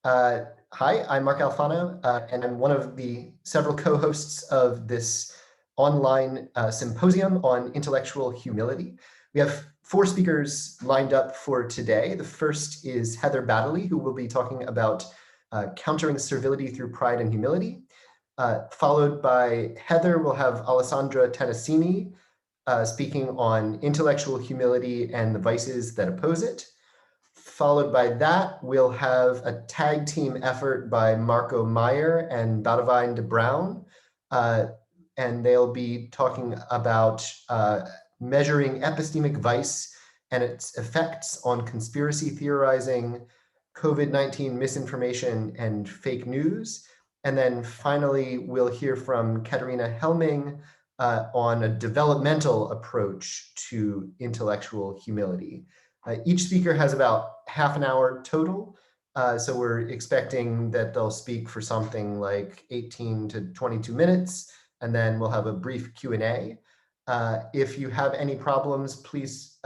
Hi, I'm Mark Alfano, and I'm one of the several co-hosts of this online symposium on intellectual humility. We have 4 speakers lined up for today. The first is Heather Battaly, who will be talking about countering servility through pride and humility. Followed by Heather, we'll have Alessandra Tanesini speaking on intellectual humility and the vices that oppose it. Followed by that, we'll have a tag team effort by Marco Meyer and Boudewijn de Bruin. And they'll be talking about measuring epistemic vice and its effects on conspiracy theorizing, COVID-19 misinformation, and fake news. And then finally, we'll hear from Katharina Helming on a developmental approach to intellectual humility. Each speaker has about half an hour total. So we're expecting that they'll speak for something like 18 to 22 minutes, and then we'll have a brief Q&A. If you have any problems, please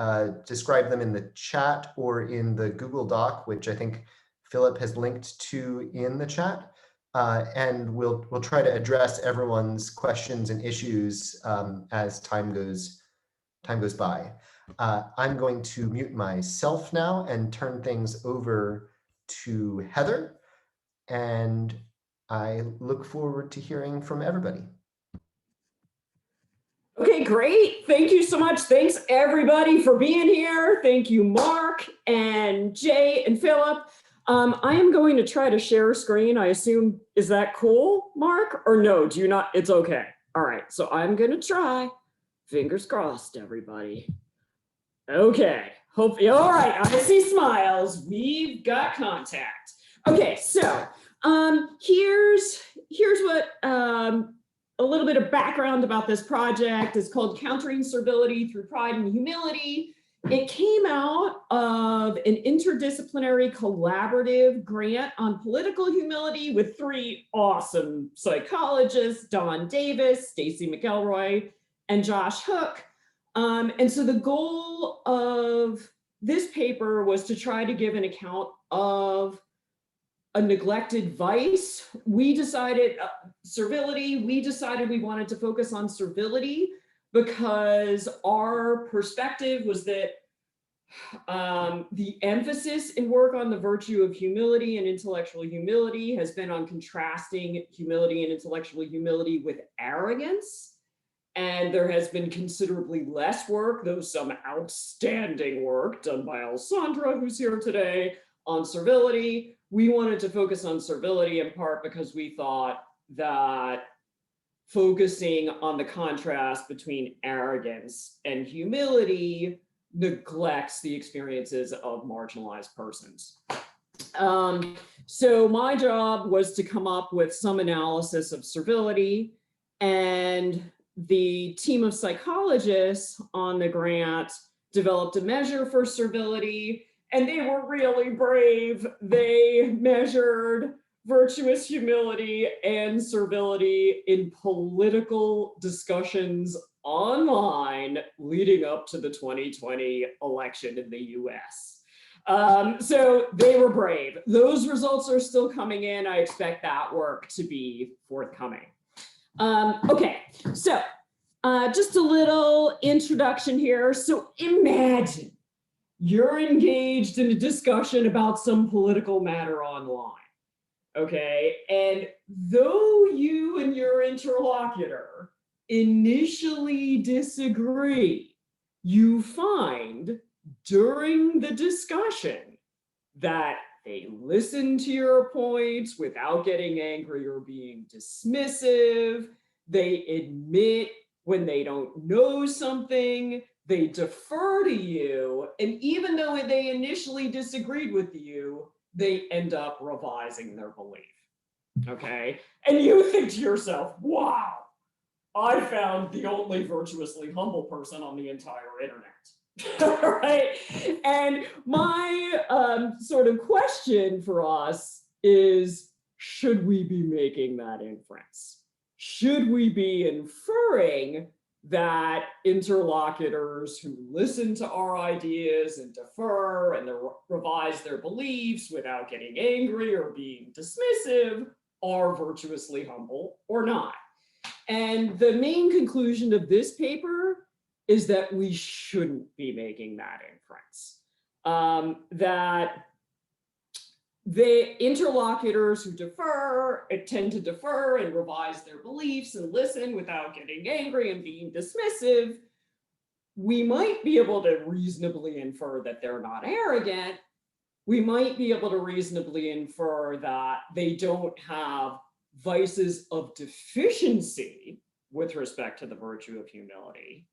describe them in the chat or in the Google Doc, which I think Philip has linked to in the chat. And we'll try to address everyone's questions and issues as time goes by. I'm going to mute myself now and turn things over to Heather, and I look forward to hearing from everybody. Okay, great. Thank you so much. Thanks everybody for being here. Thank you, Mark and Jay and Philip. I am going to try to share screen. I assume, is that cool, Mark? Or no, do you not? It's okay. All right, so I'm gonna try. Fingers crossed, everybody. Okay, hope, all right, I see smiles. We've got contact. Okay, so here's what a little bit of background about this project. Is called Countering Servility Through Pride and Humility. It came out of an interdisciplinary collaborative grant on political humility with 3 awesome psychologists, Don Davis, Stacy McElroy, and Josh Hook. And so the goal of this paper was to try to give an account of a neglected vice. We decided servility, we decided we wanted to focus on servility because our perspective was that the emphasis in work on the virtue of humility and intellectual humility has been on contrasting humility and intellectual humility with arrogance. And there has been considerably less work, though some outstanding work done by Alessandra, who's here today, on servility. We wanted to focus on servility in part because we thought that focusing on the contrast between arrogance and humility neglects the experiences of marginalized persons. So my job was to come up with some analysis of servility, and the team of psychologists on the grant developed a measure for servility, and they were really brave. They measured virtuous humility and servility in political discussions online leading up to the 2020 election in the US. So they were brave. Those results are still coming in. I expect that work to be forthcoming. Okay, so just a little introduction here. So imagine you're engaged in a discussion about some political matter online, okay? And though you and your interlocutor initially disagree, you find during the discussion that they listen to your points without getting angry or being dismissive. They admit when they don't know something. They defer to you. And even though they initially disagreed with you, they end up revising their belief. Okay? And you think to yourself, wow, I found the only virtuously humble person on the entire internet. Right? And my sort of question for us is, should we be making that inference? Should we be inferring that interlocutors who listen to our ideas and defer and revise their beliefs without getting angry or being dismissive are virtuously humble or not. And the main conclusion of this paper is that we shouldn't be making that inference. That the interlocutors who tend to defer and revise their beliefs and listen without getting angry and being dismissive, we might be able to reasonably infer that they're not arrogant. We might be able to reasonably infer that they don't have vices of deficiency with respect to the virtue of humility.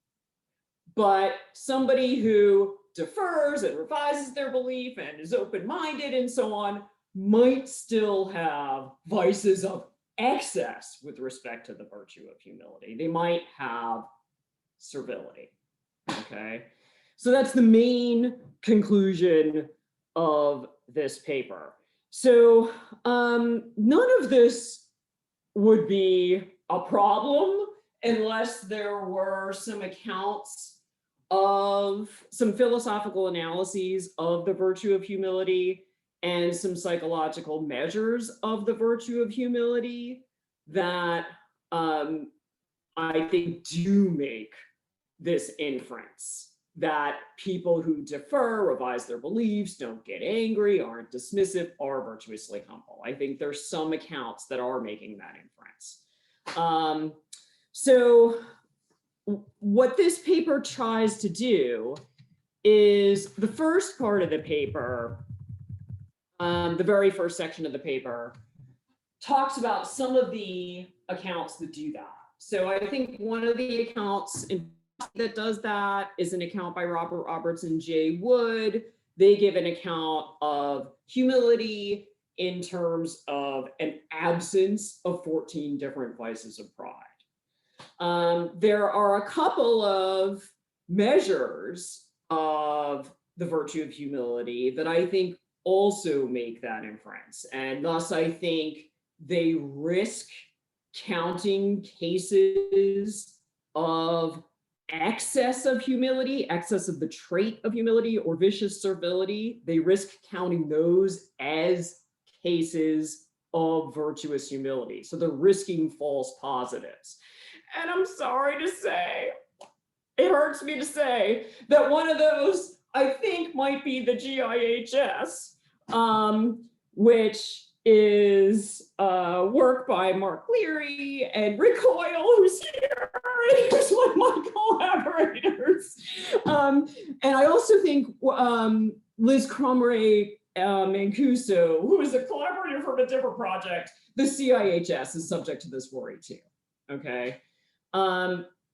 But somebody who defers and revises their belief and is open-minded and so on might still have vices of excess with respect to the virtue of humility. They might have servility, okay? So that's the main conclusion of this paper. So none of this would be a problem unless there were some accounts of some philosophical analyses of the virtue of humility and some psychological measures of the virtue of humility that I think do make this inference that people who defer, revise their beliefs, don't get angry, aren't dismissive, are virtuously humble. I think there's some accounts that are making that inference. So what this paper tries to do is the first part of the paper, the very first section of the paper, talks about some of the accounts that do that. So I think one of the accounts that does that is an account by Robert Roberts and Jay Wood. They give an account of humility in terms of an absence of 14 different vices of pride. There are a couple of measures of the virtue of humility that I think also make that inference. And thus I think they risk counting cases of excess of humility, excess of the trait of humility or vicious servility. They risk counting those as cases of virtuous humility. So they're risking false positives. And I'm sorry to say, it hurts me to say that one of those I think might be the GIHS, which is work by Mark Leary and Rick Hoyle, who's here, and who's one of my collaborators. And I also think Liz Cromray Mancuso, who is a collaborator from a different project, the CIHS is subject to this worry too, okay?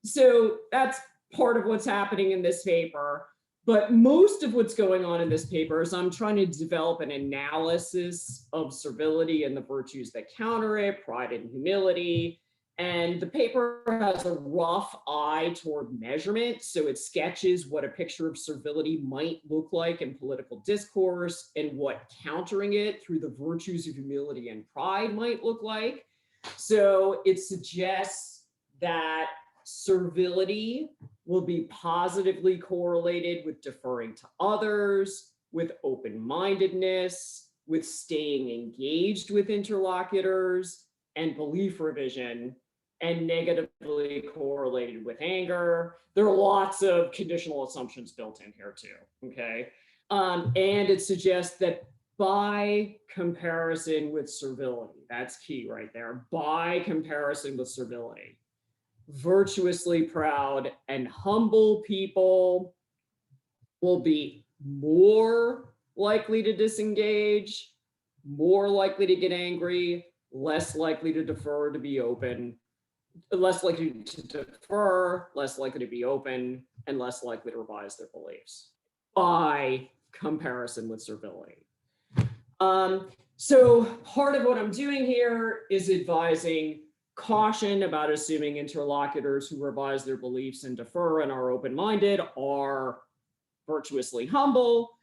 So that's part of what's happening in this paper. But most of what's going on in this paper is I'm trying to develop an analysis of servility and the virtues that counter it, pride and humility. And the paper has a rough eye toward measurement. So it sketches what a picture of servility might look like in political discourse and what countering it through the virtues of humility and pride might look like. So it suggests that servility will be positively correlated with deferring to others, with open-mindedness, with staying engaged with interlocutors and belief revision, and negatively correlated with anger. There are lots of conditional assumptions built in here too, okay? And it suggests that by comparison with servility, that's key right there, by comparison with servility, virtuously proud and humble people will be more likely to disengage, more likely to get angry, less likely to defer, to be open, less likely to defer, less likely to be open, and less likely to revise their beliefs by comparison with servility. So part of what I'm doing here is advising caution about assuming interlocutors who revise their beliefs and defer and are open-minded are virtuously humble.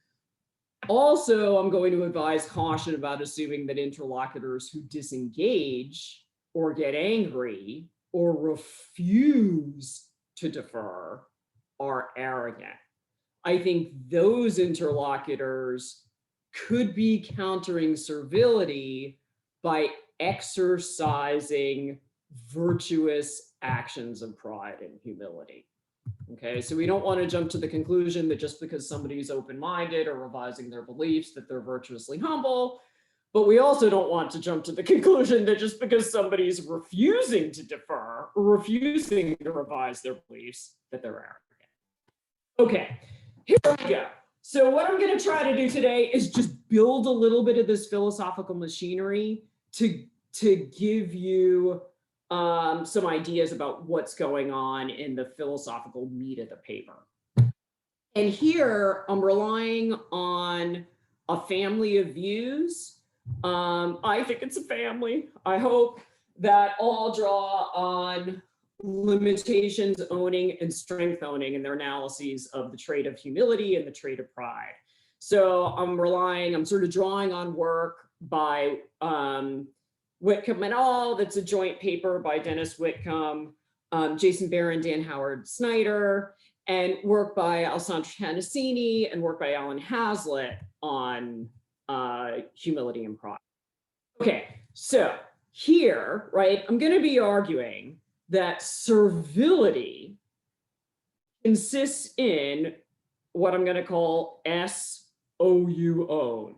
Also, I'm going to advise caution about assuming that interlocutors who disengage or get angry or refuse to defer are arrogant. I think those interlocutors could be countering servility by exercising virtuous actions of pride and humility. Okay, so we don't want to jump to the conclusion that just because somebody is open-minded or revising their beliefs that they're virtuously humble, but we also don't want to jump to the conclusion that just because somebody's refusing to defer or refusing to revise their beliefs that they're arrogant. Okay, here we go. So what I'm going to try to do today is just build a little bit of this philosophical machinery to give you some ideas about what's going on in the philosophical meat of the paper. And here I'm relying on a family of views. I think it's a family. I hope that all draw on limitations owning and strength owning in their analyses of the trait of humility and the trait of pride. So I'm sort of drawing on work by Whitcomb et al. That's a joint paper by Dennis Whitcomb, Jason Barron, Dan Howard Snyder, and work by Alessandra Tanesini and work by Alan Hazlitt on humility and pride. Okay, so here, right, I'm going to be arguing that servility consists in what I'm going to call S-O-U own,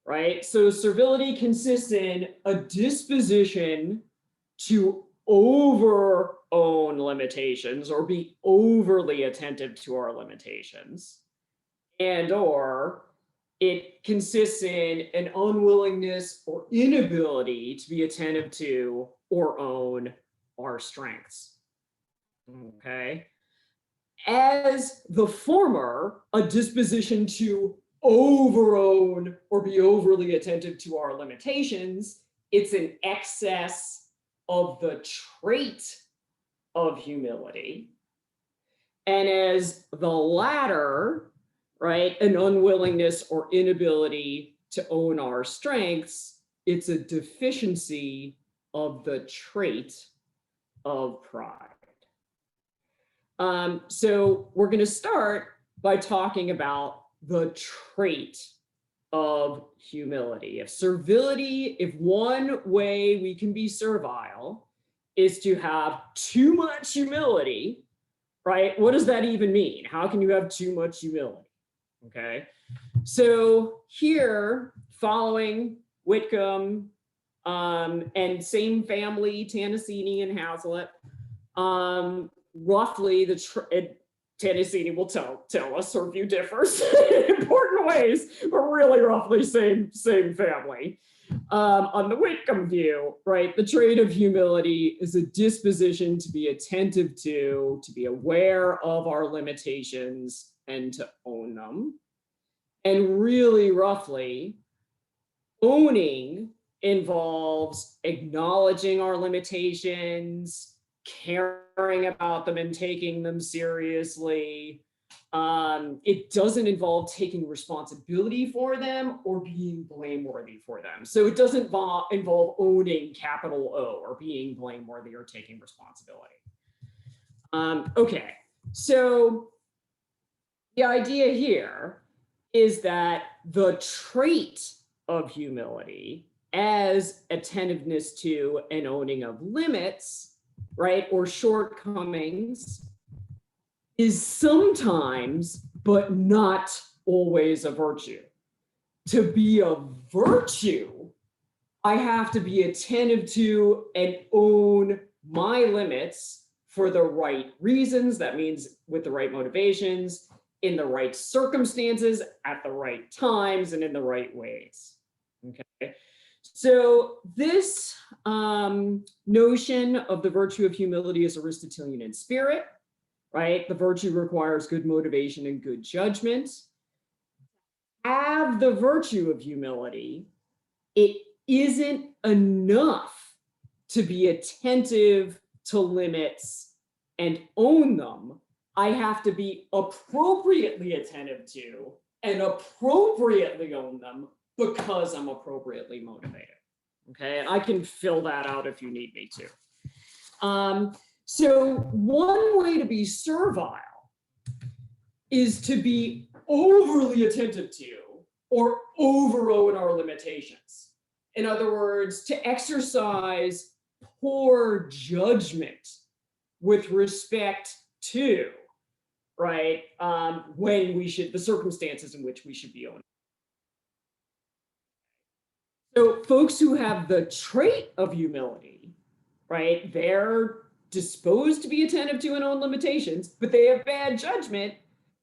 right? So servility consists in a disposition to over-own limitations or be overly attentive to our limitations, and or it consists in an unwillingness or inability to be attentive to or own our strengths, okay? As the former, a disposition to over-own or be overly attentive to our limitations, it's an excess of the trait of humility. And as the latter, right, an unwillingness or inability to own our strengths, it's a deficiency of the trait of pride. So we're going to start by talking about the trait of humility. If one way we can be servile is to have too much humility, right? What does that even mean? How can you have too much humility? Okay, so here, following Whitcomb and same family, Tanesini and Hazlitt, roughly Tanesini will tell us her view differs in important ways, but really roughly same family. On the Whitcomb view, right, the trait of humility is a disposition to be attentive to be aware of our limitations and to own them. And really roughly, owning involves acknowledging our limitations, caring about them and taking them seriously. It doesn't involve taking responsibility for them or being blameworthy for them. So it doesn't involve owning capital O or being blameworthy or taking responsibility. Okay, so the idea here is that the trait of humility as attentiveness to and owning of limits, right, or shortcomings, is sometimes, but not always, a virtue. To be a virtue, I have to be attentive to and own my limits for the right reasons. That means with the right motivations, in the right circumstances, at the right times, and in the right ways. Okay. So this notion of the virtue of humility is Aristotelian in spirit, right? The virtue requires good motivation and good judgment. Have the virtue of humility, it isn't enough to be attentive to limits and own them. I have to be appropriately attentive to and appropriately own them because I'm appropriately motivated. Okay, and I can fill that out if you need me to. So one way to be servile is to be overly attentive to or overown our limitations. In other words, to exercise poor judgment with respect to, right, when we should, the circumstances in which we should be owning. So folks who have the trait of humility, right, they're disposed to be attentive to and own limitations, but they have bad judgment.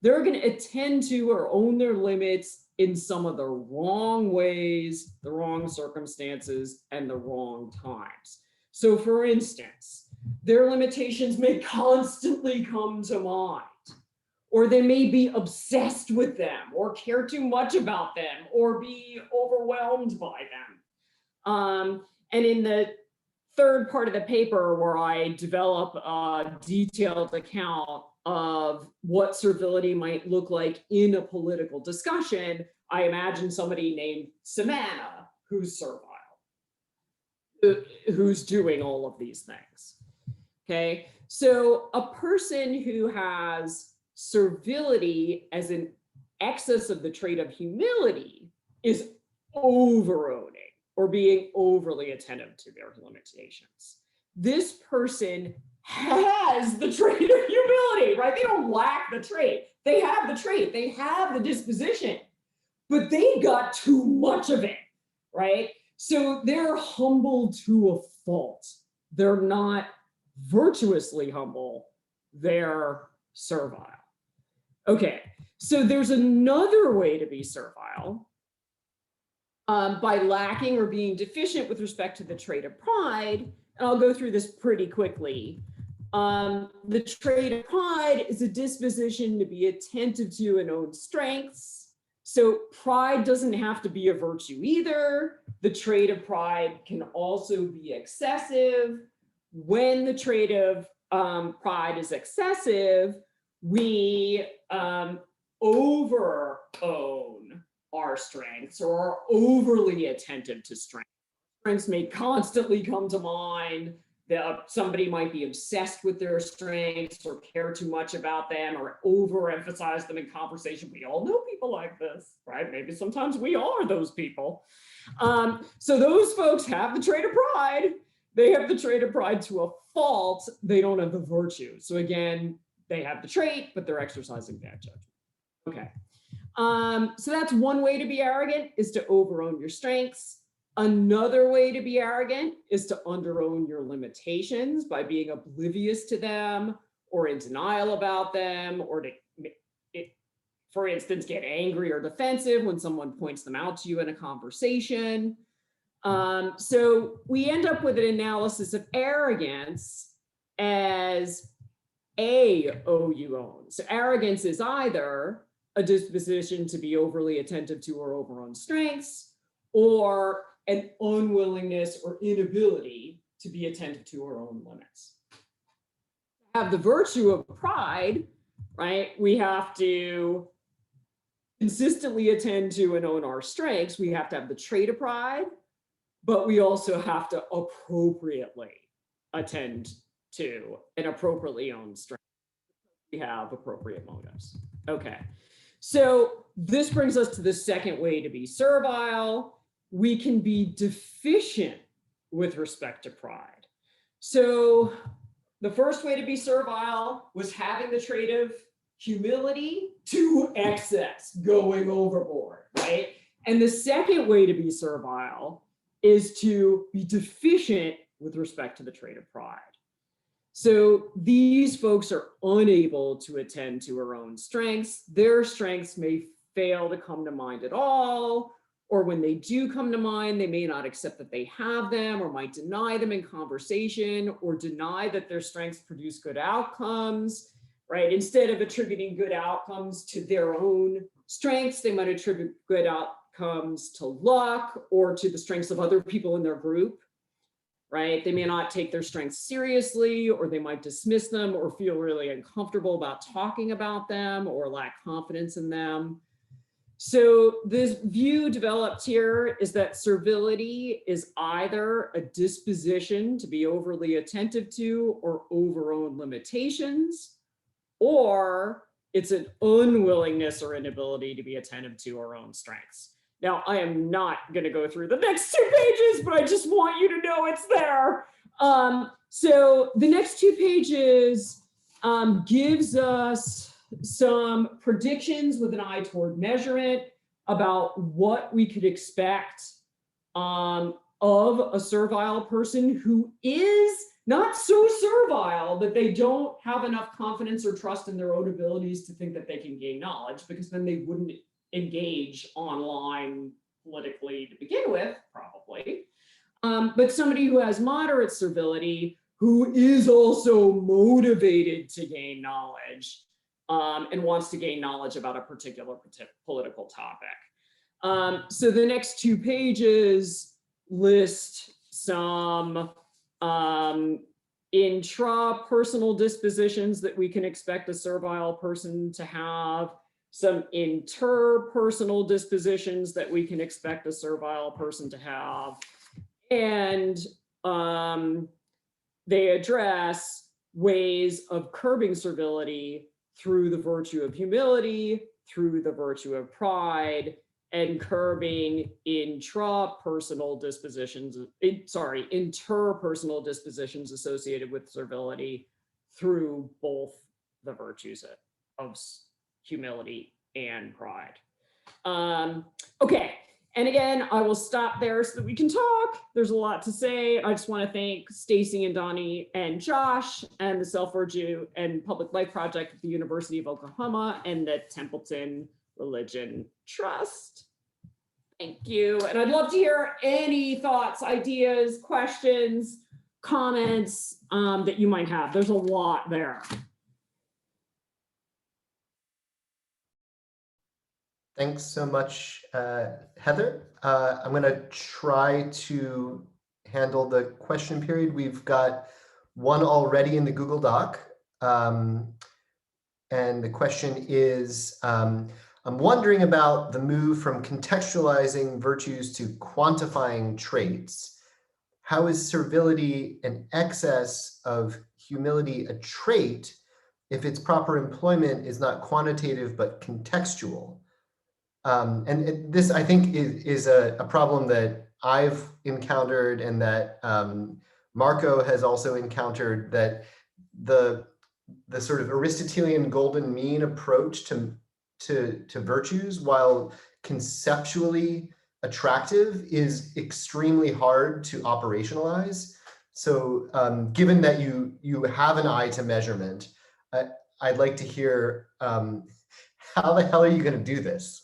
They're going to attend to or own their limits in some of the wrong ways, the wrong circumstances, and the wrong times. So for instance, their limitations may constantly come to mind, or they may be obsessed with them, or care too much about them, or be overwhelmed by them. And in the third part of the paper, where I develop a detailed account of what servility might look like in a political discussion, I imagine somebody named Savannah who's servile, who's doing all of these things. Okay, so a person who has servility as an excess of the trait of humility is overowning or being overly attentive to their limitations. This person has the trait of humility, right? They don't lack the trait. They have the trait. They have the disposition, but they got too much of it, right? So they're humble to a fault. They're not virtuously humble. They're servile. Okay, so there's another way to be servile. By lacking or being deficient with respect to the trait of pride, and I'll go through this pretty quickly. The trait of pride is a disposition to be attentive to and own strengths. So pride doesn't have to be a virtue either. The trait of pride can also be excessive. When the trait of pride is excessive, we over-own our strengths or are overly attentive to strengths. Strengths may constantly come to mind. Somebody might be obsessed with their strengths or care too much about them or overemphasize them in conversation. We all know people like this, right? Maybe sometimes we are those people. So those folks have the trait of pride. They have the trait of pride to a fault. They don't have the virtue. So again, they have the trait, but they're exercising bad judgment. Okay. So that's one way to be arrogant, is to overown your strengths. Another way to be arrogant is to underown your limitations by being oblivious to them or in denial about them, or to, for instance, get angry or defensive when someone points them out to you in a conversation. So we end up with an analysis of arrogance as you own. So arrogance is either a disposition to be overly attentive to or overown strengths, or an unwillingness or inability to be attentive to our own limits. To have the virtue of pride, right? We have to consistently attend to and own our strengths. We have to have the trait of pride, but we also have to appropriately attend to and appropriately own strengths. We have appropriate motives. Okay, so this brings us to the second way to be servile. We can be deficient with respect to pride. So the first way to be servile was having the trait of humility to excess, going overboard, right? And the second way to be servile is to be deficient with respect to the trait of pride. So these folks are unable to attend to our own strengths. Their strengths may fail to come to mind at all, or when they do come to mind, they may not accept that they have them, or might deny them in conversation, or deny that their strengths produce good outcomes, right? Instead of attributing good outcomes to their own strengths, they might attribute good outcomes to luck or to the strengths of other people in their group, right? They may not take their strengths seriously, or they might dismiss them or feel really uncomfortable about talking about them or lack confidence in them. So this view developed here is that servility is either a disposition to be overly attentive to or over own limitations, or it's an unwillingness or inability to be attentive to our own strengths. Now, I am not going to go through the next 2 pages, but I just want you to know it's there. So the next 2 pages gives us some predictions with an eye toward measurement about what we could expect of a servile person who is not so servile that they don't have enough confidence or trust in their own abilities to think that they can gain knowledge, because then they wouldn't engage online politically to begin with, probably. But somebody who has moderate servility, who is also motivated to gain knowledge and wants to gain knowledge about a particular political topic. So the next 2 pages list some intrapersonal dispositions that we can expect a servile person to have, some interpersonal dispositions that we can expect a servile person to have, and they address ways of curbing servility through the virtue of humility, through the virtue of pride, and curbing interpersonal dispositions associated with servility through both the virtues of humility and pride. Okay, and again, I will stop there so that we can talk. There's a lot to say. I just want to thank Stacy and Donnie and Josh and the Self-Virtue and Public Life Project at the University of Oklahoma and the Templeton Religion Trust. Thank you. And I'd love to hear any thoughts, ideas, questions, comments that you might have. There's a lot there. Thanks so much, Heather. I'm going to try to handle the question period. We've got one already in the Google Doc. And the question is, I'm wondering about the move from contextualizing virtues to quantifying traits. How is servility an excess of humility a trait if its proper employment is not quantitative but contextual? And this, I think, is a problem that I've encountered and that Marco has also encountered, that the sort of Aristotelian golden mean approach to virtues, while conceptually attractive, is extremely hard to operationalize. So given that you have an eye to measurement, I'd like to hear how the hell are you going to do this?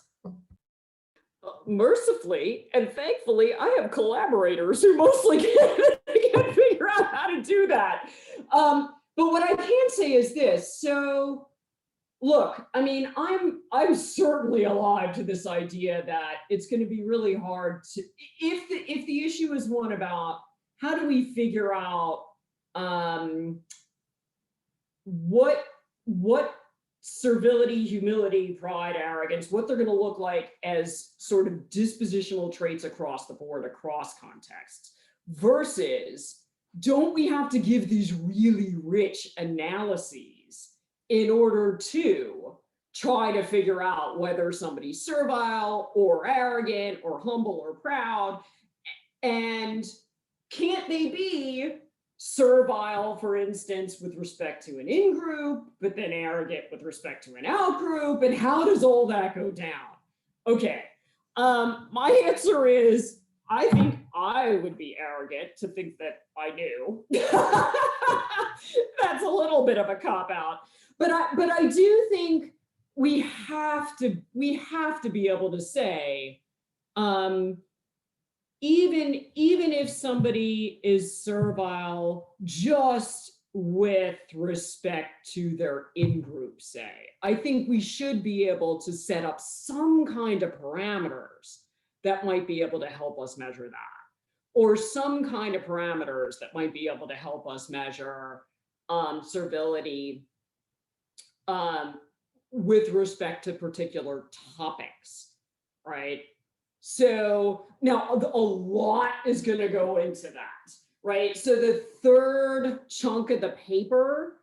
Mercifully and thankfully, I have collaborators who mostly can figure out how to do that. But what I can say is this. So look, I mean, I'm certainly alive to this idea that it's going to be really hard to, if the issue is one about how do we figure out what servility, humility, pride, arrogance, what they're going to look like as sort of dispositional traits across the board, across contexts, versus don't we have to give these really rich analyses in order to try to figure out whether somebody's servile or arrogant or humble or proud, and can't they be servile, for instance, with respect to an in-group, but then arrogant with respect to an out-group, and how does all that go down? Okay, my answer is, I think I would be arrogant to think that I knew. That's a little bit of a cop-out, but I do think we have to be able to say, even if somebody is servile just with respect to their in-group, say, I think we should be able to set up some kind of parameters that might be able to help us measure that, or some kind of parameters that might be able to help us measure servility with respect to particular topics. right? So now a lot is going to go into that, right? So the third chunk of the paper,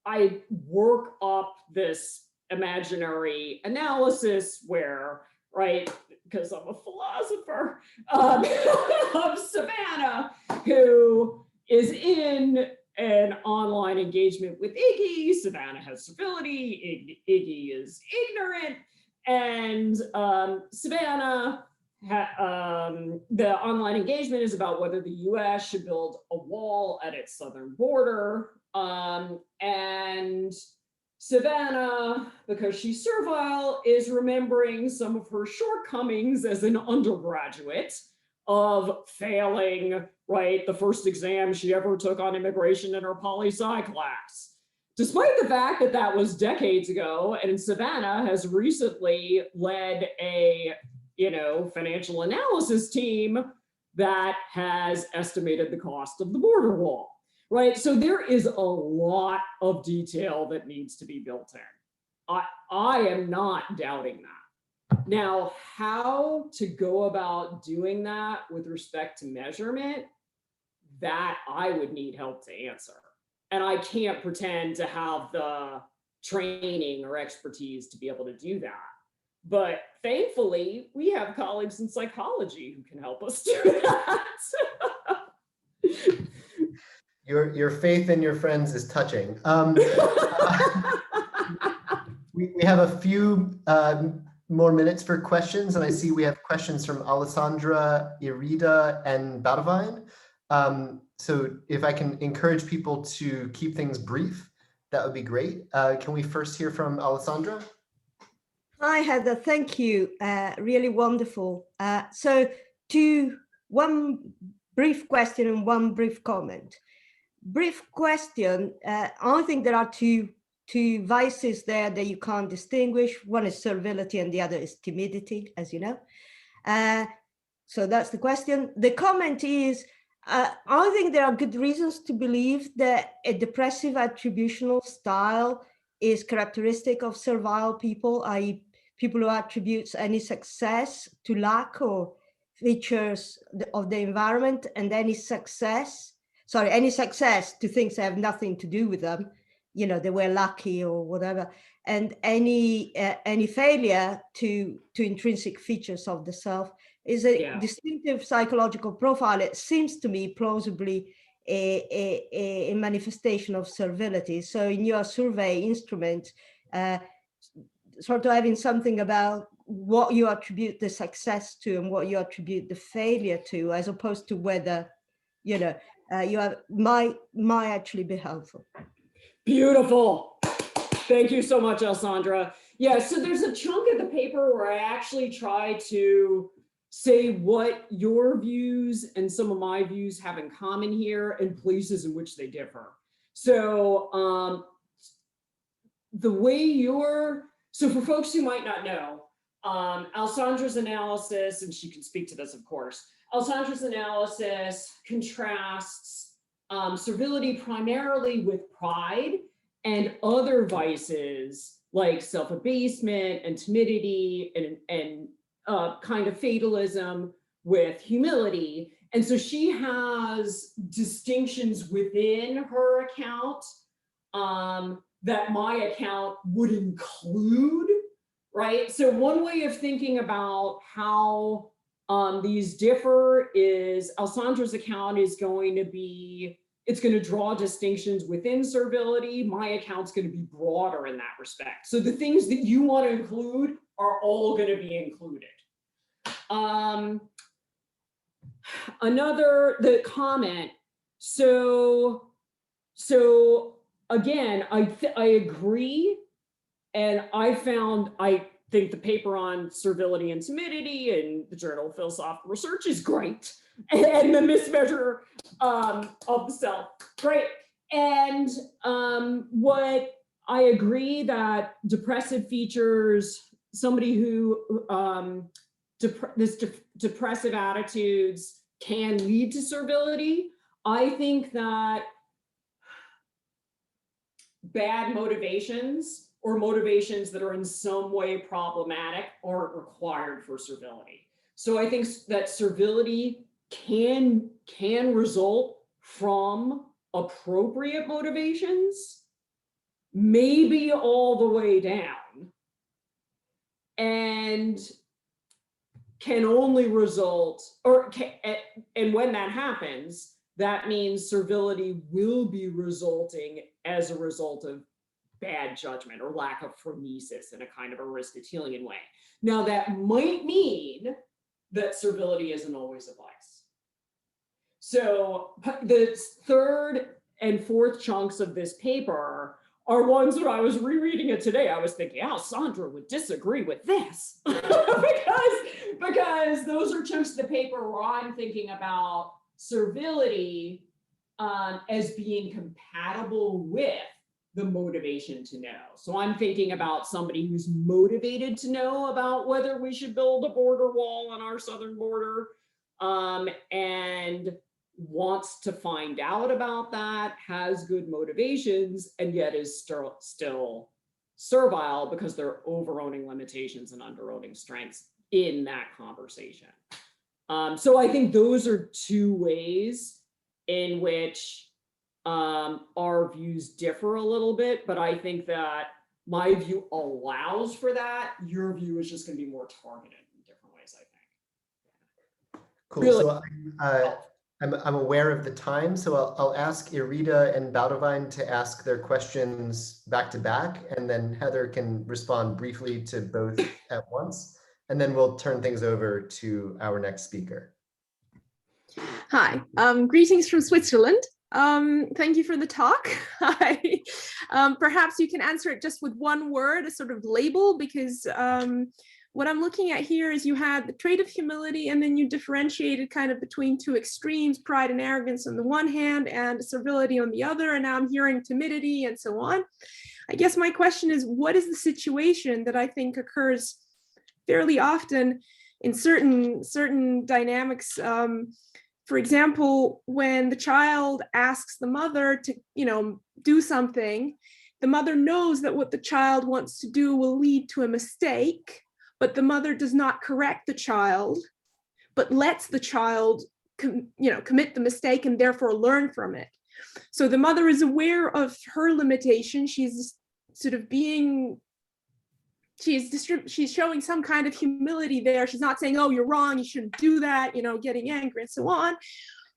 I work up this imaginary analysis where, right, because I'm a philosopher, of Savannah, who is in an online engagement with Iggy. Savannah has servility, Iggy is ignorant, and Savannah, the online engagement is about whether the US should build a wall at its southern border. And Savannah, because she's servile, is remembering some of her shortcomings as an undergraduate of failing, right, the first exam she ever took on immigration in her poli-sci class. Despite the fact that that was decades ago, and Savannah has recently led a, financial analysis team that has estimated the cost of the border wall. Right, so there is a lot of detail that needs to be built in. I am not doubting that. Now, how to go about doing that with respect to measurement, that I would need help to answer. And I can't pretend to have the training or expertise to be able to do that. But thankfully, we have colleagues in psychology who can help us do that. Your faith in your friends is touching. We have a few more minutes for questions, and I see we have questions from Alessandra, Irida, and Boudewijn. So if I can encourage people to keep things brief, that would be great. Can we first hear from Alessandra? Hi, Heather. Thank you. Really wonderful. So one brief question and one brief comment. Brief question, I think there are two vices there that you can't distinguish. One is servility and the other is timidity, as you know. So that's the question. The comment is, I think there are good reasons to believe that a depressive attributional style is characteristic of servile people, i.e. people who attributes any success to lack or features of the environment, and any success to things that have nothing to do with them, they were lucky or whatever, and any failure to intrinsic features of the self is a distinctive psychological profile. It seems to me plausibly a manifestation of servility. So in your survey instrument, sort of having something about what you attribute the success to and what you attribute the failure to, as opposed to whether, you have, might actually be helpful. Beautiful. Thank you so much, Alessandra. Yeah, so there's a chunk of the paper where I actually try to say what your views and some of my views have in common here and places in which they differ. So so for folks who might not know, Alessandra's analysis, and she can speak to this, of course, Alessandra's analysis contrasts servility primarily with pride and other vices like self-abasement and timidity and kind of fatalism with humility. And so she has distinctions within her account that my account would include, right? So one way of thinking about how these differ is Alessandra's account is going to draw distinctions within servility. My account's going to be broader in that respect. So the things that you want to include are all going to be included. The comment. So again, I agree, and I think the paper on servility and timidity in the Journal of Philosophical Research is great, and the mismeasure of the self, great. And what I agree that depressive features, somebody who depressive attitudes can lead to servility. I think that bad motivations or motivations that are in some way problematic aren't required for servility. So I think that servility can result from appropriate motivations, maybe all the way down, and can only result, and when that happens, that means servility will be resulting as a result of bad judgment or lack of phronesis in a kind of Aristotelian way. Now, that might mean that servility isn't always a vice. So the third and fourth chunks of this paper are ones that I was rereading it today. I was thinking, Alessandra would disagree with this because those are chunks of the paper where I'm thinking about servility as being compatible with the motivation to know. So I'm thinking about somebody who's motivated to know about whether we should build a border wall on our southern border, and wants to find out about that, has good motivations, and yet is still servile because they're over-owning limitations and under-owning strengths in that conversation. So I think those are two ways in which our views differ a little bit, but I think that my view allows for that. Your view is just going to be more targeted in different ways, I think. Cool. Really? So I'm aware of the time, so I'll ask Irida and Boudewijn to ask their questions back to back, and then Heather can respond briefly to both at once, and then we'll turn things over to our next speaker. Hi, greetings from Switzerland. Thank you for the talk. Perhaps you can answer it just with one word, a sort of label, because what I'm looking at here is you had the trait of humility, and then you differentiated kind of between two extremes, pride and arrogance on the one hand and servility on the other, and now I'm hearing timidity and so on. I guess my question is, what is the situation that I think occurs fairly often in certain dynamics? For example, when the child asks the mother to, do something, the mother knows that what the child wants to do will lead to a mistake, but the mother does not correct the child, but lets the child, commit the mistake and therefore learn from it. So the mother is aware of her limitation. She's sort of she's showing some kind of humility there. She's not saying, oh, you're wrong, you shouldn't do that, getting angry and so on.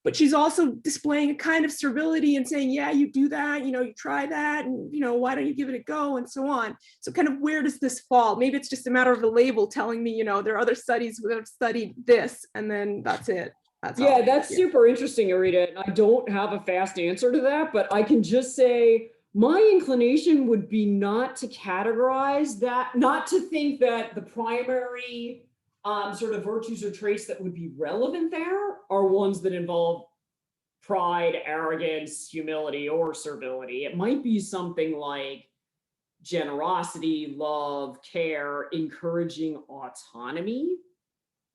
But she's also displaying a kind of servility and saying, yeah, you do that, you try that, and why don't you give it a go, and so on. So kind of where does this fall? Maybe it's just a matter of a label telling me, there are other studies that have studied this, and then that's it. That's super interesting, Irida. And I don't have a fast answer to that, but I can just say my inclination would be not to categorize that, not to think that the primary sort of virtues or traits that would be relevant there are ones that involve pride, arrogance, humility, or servility. It might be something like generosity, love, care, encouraging autonomy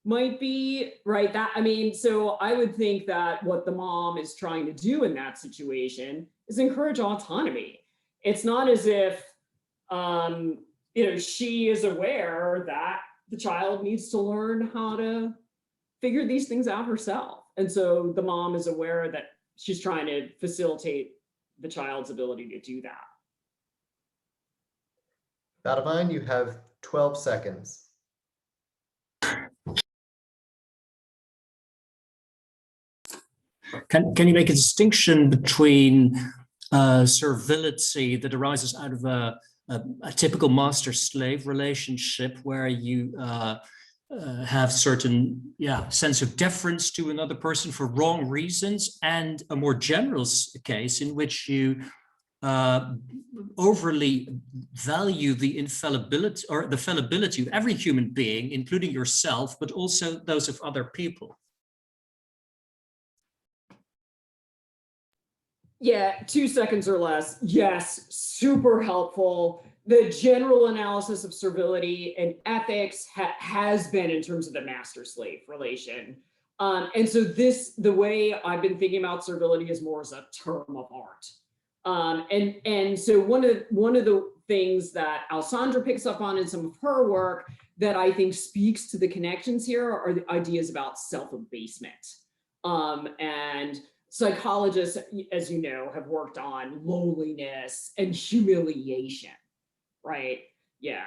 might be, right? So I would think that what the mom is trying to do in that situation is encourage autonomy. It's not as if, she is aware that the child needs to learn how to figure these things out herself. And so the mom is aware that she's trying to facilitate the child's ability to do that. Boudewijn, you have 12 seconds. Can you make a distinction between servility that arises out of a typical master-slave relationship where you have certain sense of deference to another person for wrong reasons, and a more general case in which you overly value the infallibility or the fallibility of every human being, including yourself, but also those of other people? Yeah, 2 seconds or less. Yes, super helpful. The general analysis of servility and ethics has been in terms of the master-slave relation. And so the way I've been thinking about servility is more as a term of art. And so one of the things that Alessandra picks up on in some of her work that I think speaks to the connections here are the ideas about self-abasement. And psychologists, as you know, have worked on loneliness and humiliation, right? Yeah.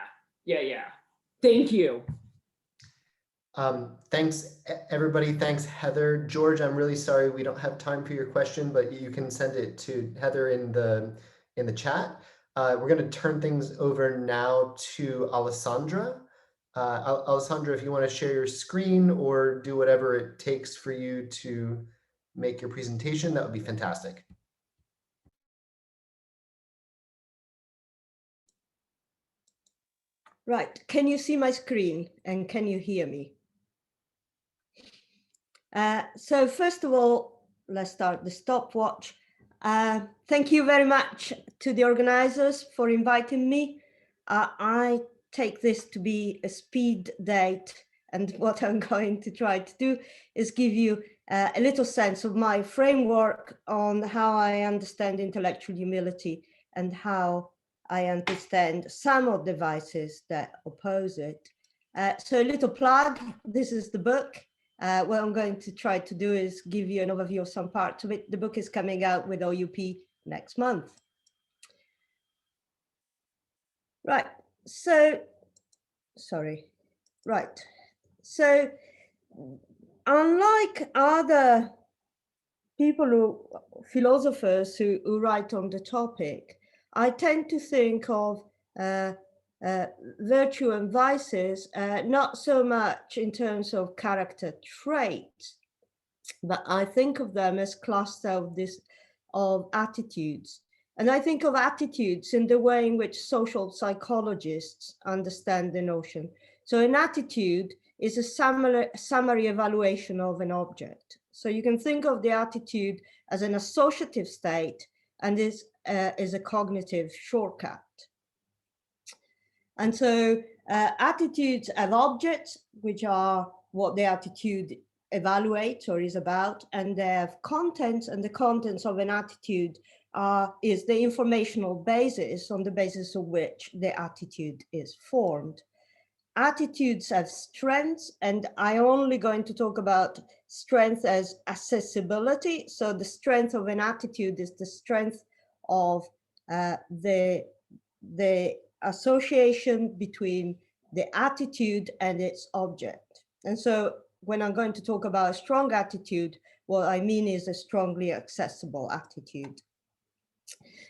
Thank you. Thanks, everybody. Thanks, Heather. George, I'm really sorry we don't have time for your question, but you can send it to Heather in the chat. We're going to turn things over now to Alessandra. Alessandra, if you want to share your screen or do whatever it takes for you to make your presentation, that would be fantastic. Right, can you see my screen and can you hear me? So first of all, let's start the stopwatch. Thank you very much to the organizers for inviting me. I take this to be a speed date, and what I'm going to try to do is give you a little sense of my framework on how I understand intellectual humility and how I understand some of the vices that oppose it. So a little plug, this is the book. What I'm going to try to do is give you an overview of some parts of it. The book is coming out with OUP next month. Right, so, sorry, right. So, unlike other philosophers who write on the topic, I tend to think of virtue and vices, not so much in terms of character traits, but I think of them as clusters of attitudes. And I think of attitudes in the way in which social psychologists understand the notion. So an attitude is a summary evaluation of an object. So you can think of the attitude as an associative state and is a cognitive shortcut. And so attitudes have objects, which are what the attitude evaluates or is about, and they have contents, and the contents of an attitude is the informational basis on the basis of which the attitude is formed. Attitudes have strengths, and I'm only going to talk about strength as accessibility. So the strength of an attitude is the strength of the association between the attitude and its object. And so when I'm going to talk about a strong attitude, what I mean is a strongly accessible attitude.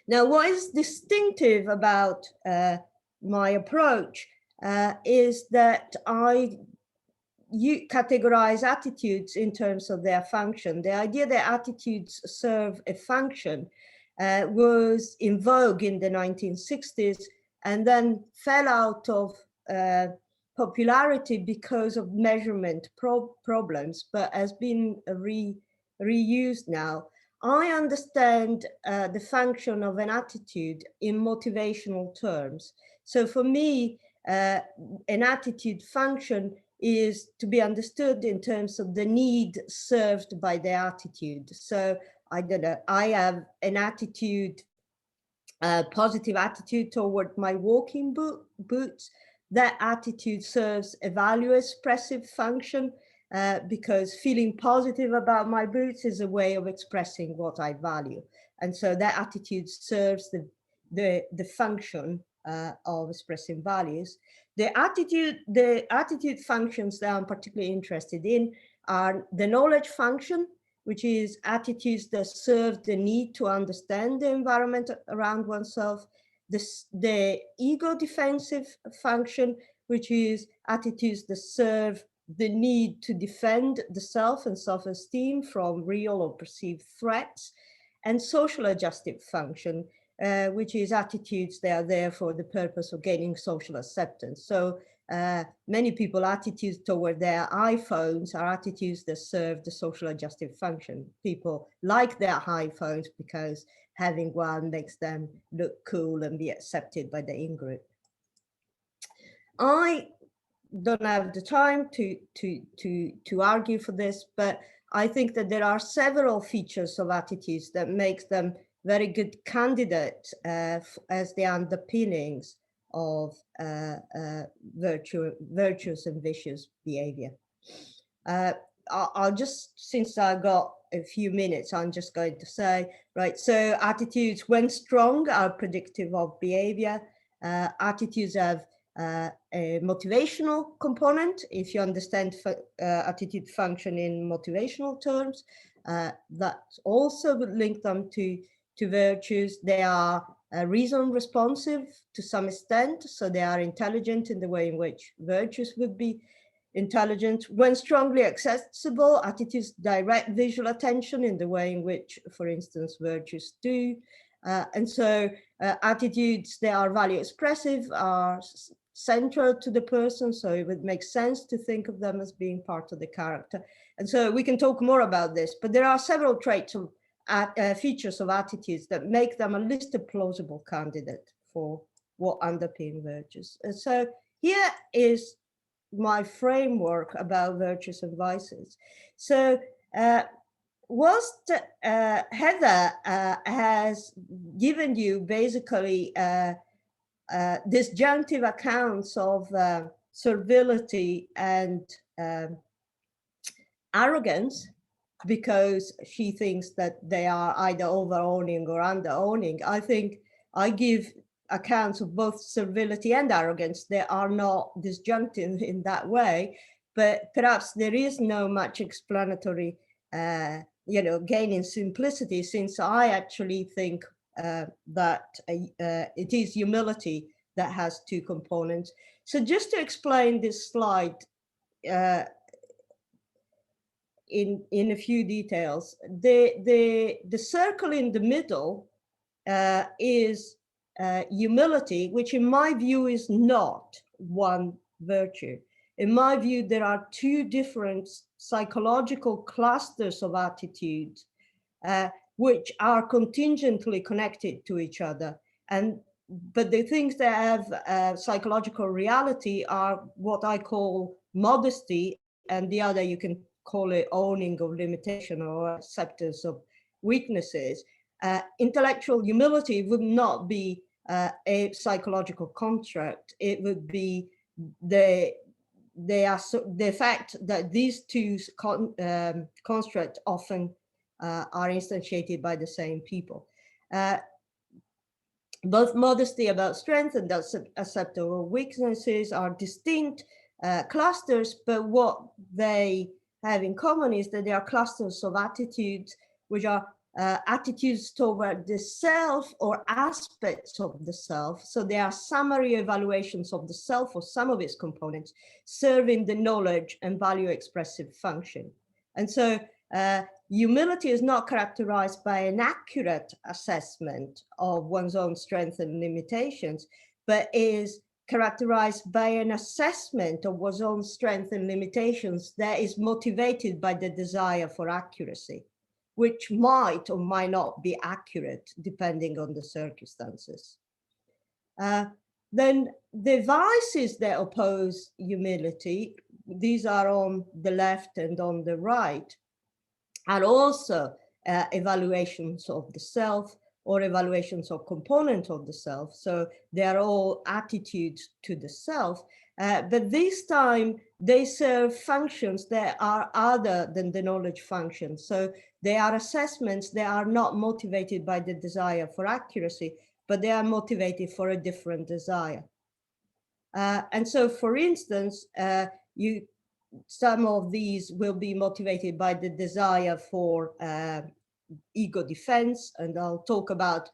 Now, what is distinctive about my approach is that you categorize attitudes in terms of their function. The idea that attitudes serve a function was in vogue in the 1960s and then fell out of popularity because of measurement problems, but has been reused now. I understand the function of an attitude in motivational terms. So for me, an attitude function is to be understood in terms of the need served by the attitude. So I don't know, I have an attitude, positive attitude toward my walking boots. That attitude serves a value expressive function because feeling positive about my boots is a way of expressing what I value. And so that attitude serves the function of expressing values. The attitude functions that I'm particularly interested in are the knowledge function, which is attitudes that serve the need to understand the environment around oneself. The ego defensive function, which is attitudes that serve the need to defend the self and self-esteem from real or perceived threats. And social adjustive function, which is attitudes that are there for the purpose of gaining social acceptance. So many people attitudes toward their iPhones are attitudes that serve the social adjustive function. People like their iPhones because having one makes them look cool and be accepted by the in-group. I don't have the time to argue for this, but I think that there are several features of attitudes that makes them very good candidate as the underpinnings of virtuous and vicious behavior. I'll just, since I got a few minutes, I'm just going to say, right, so attitudes, when strong, are predictive of behavior. Attitudes have a motivational component. If you understand attitude function in motivational terms, that also would link them to virtues. They are reason responsive to some extent, so they are intelligent in the way in which virtues would be intelligent. When strongly accessible, attitudes direct visual attention in the way in which, for instance, virtues do. And so attitudes that are value expressive are central to the person, so it would make sense to think of them as being part of the character. And so we can talk more about this, but there are several traits of features of attitudes that make them a listed plausible candidate for what underpin virtues. And so here is my framework about virtues and vices. So whilst Heather has given you basically disjunctive accounts of servility and arrogance, because she thinks that they are either over-owning or under-owning, I think I give accounts of both servility and arrogance. They are not disjunctive in that way, but perhaps there is no much explanatory gain in simplicity, since I actually think that it is humility that has two components. So just to explain this slide in a few details, the circle in the middle is humility, which in my view is not one virtue. In my view, there are two different psychological clusters of attitudes which are contingently connected to each other. But the things that have psychological reality are what I call modesty, and the other you can call it owning of limitation or acceptance of weaknesses. Intellectual humility would not be a psychological construct. It would be the fact that these two constructs often are instantiated by the same people. Both modesty about strength and acceptance of weaknesses are distinct clusters, but what they have in common is that they are clusters of attitudes, which are attitudes toward the self or aspects of the self. So they are summary evaluations of the self or some of its components, serving the knowledge and value expressive function. And so humility is not characterized by an accurate assessment of one's own strengths and limitations, but is characterized by an assessment of one's own strengths and limitations that is motivated by the desire for accuracy, which might or might not be accurate depending on the circumstances. Then the vices that oppose humility, these are on the left and on the right, are also evaluations of the self or evaluations of component of the self. So they are all attitudes to the self, but this time they serve functions that are other than the knowledge functions. So they are assessments that are not motivated by the desire for accuracy, but they are motivated for a different desire. And so, for instance, some of these will be motivated by the desire for ego defense, and I'll talk about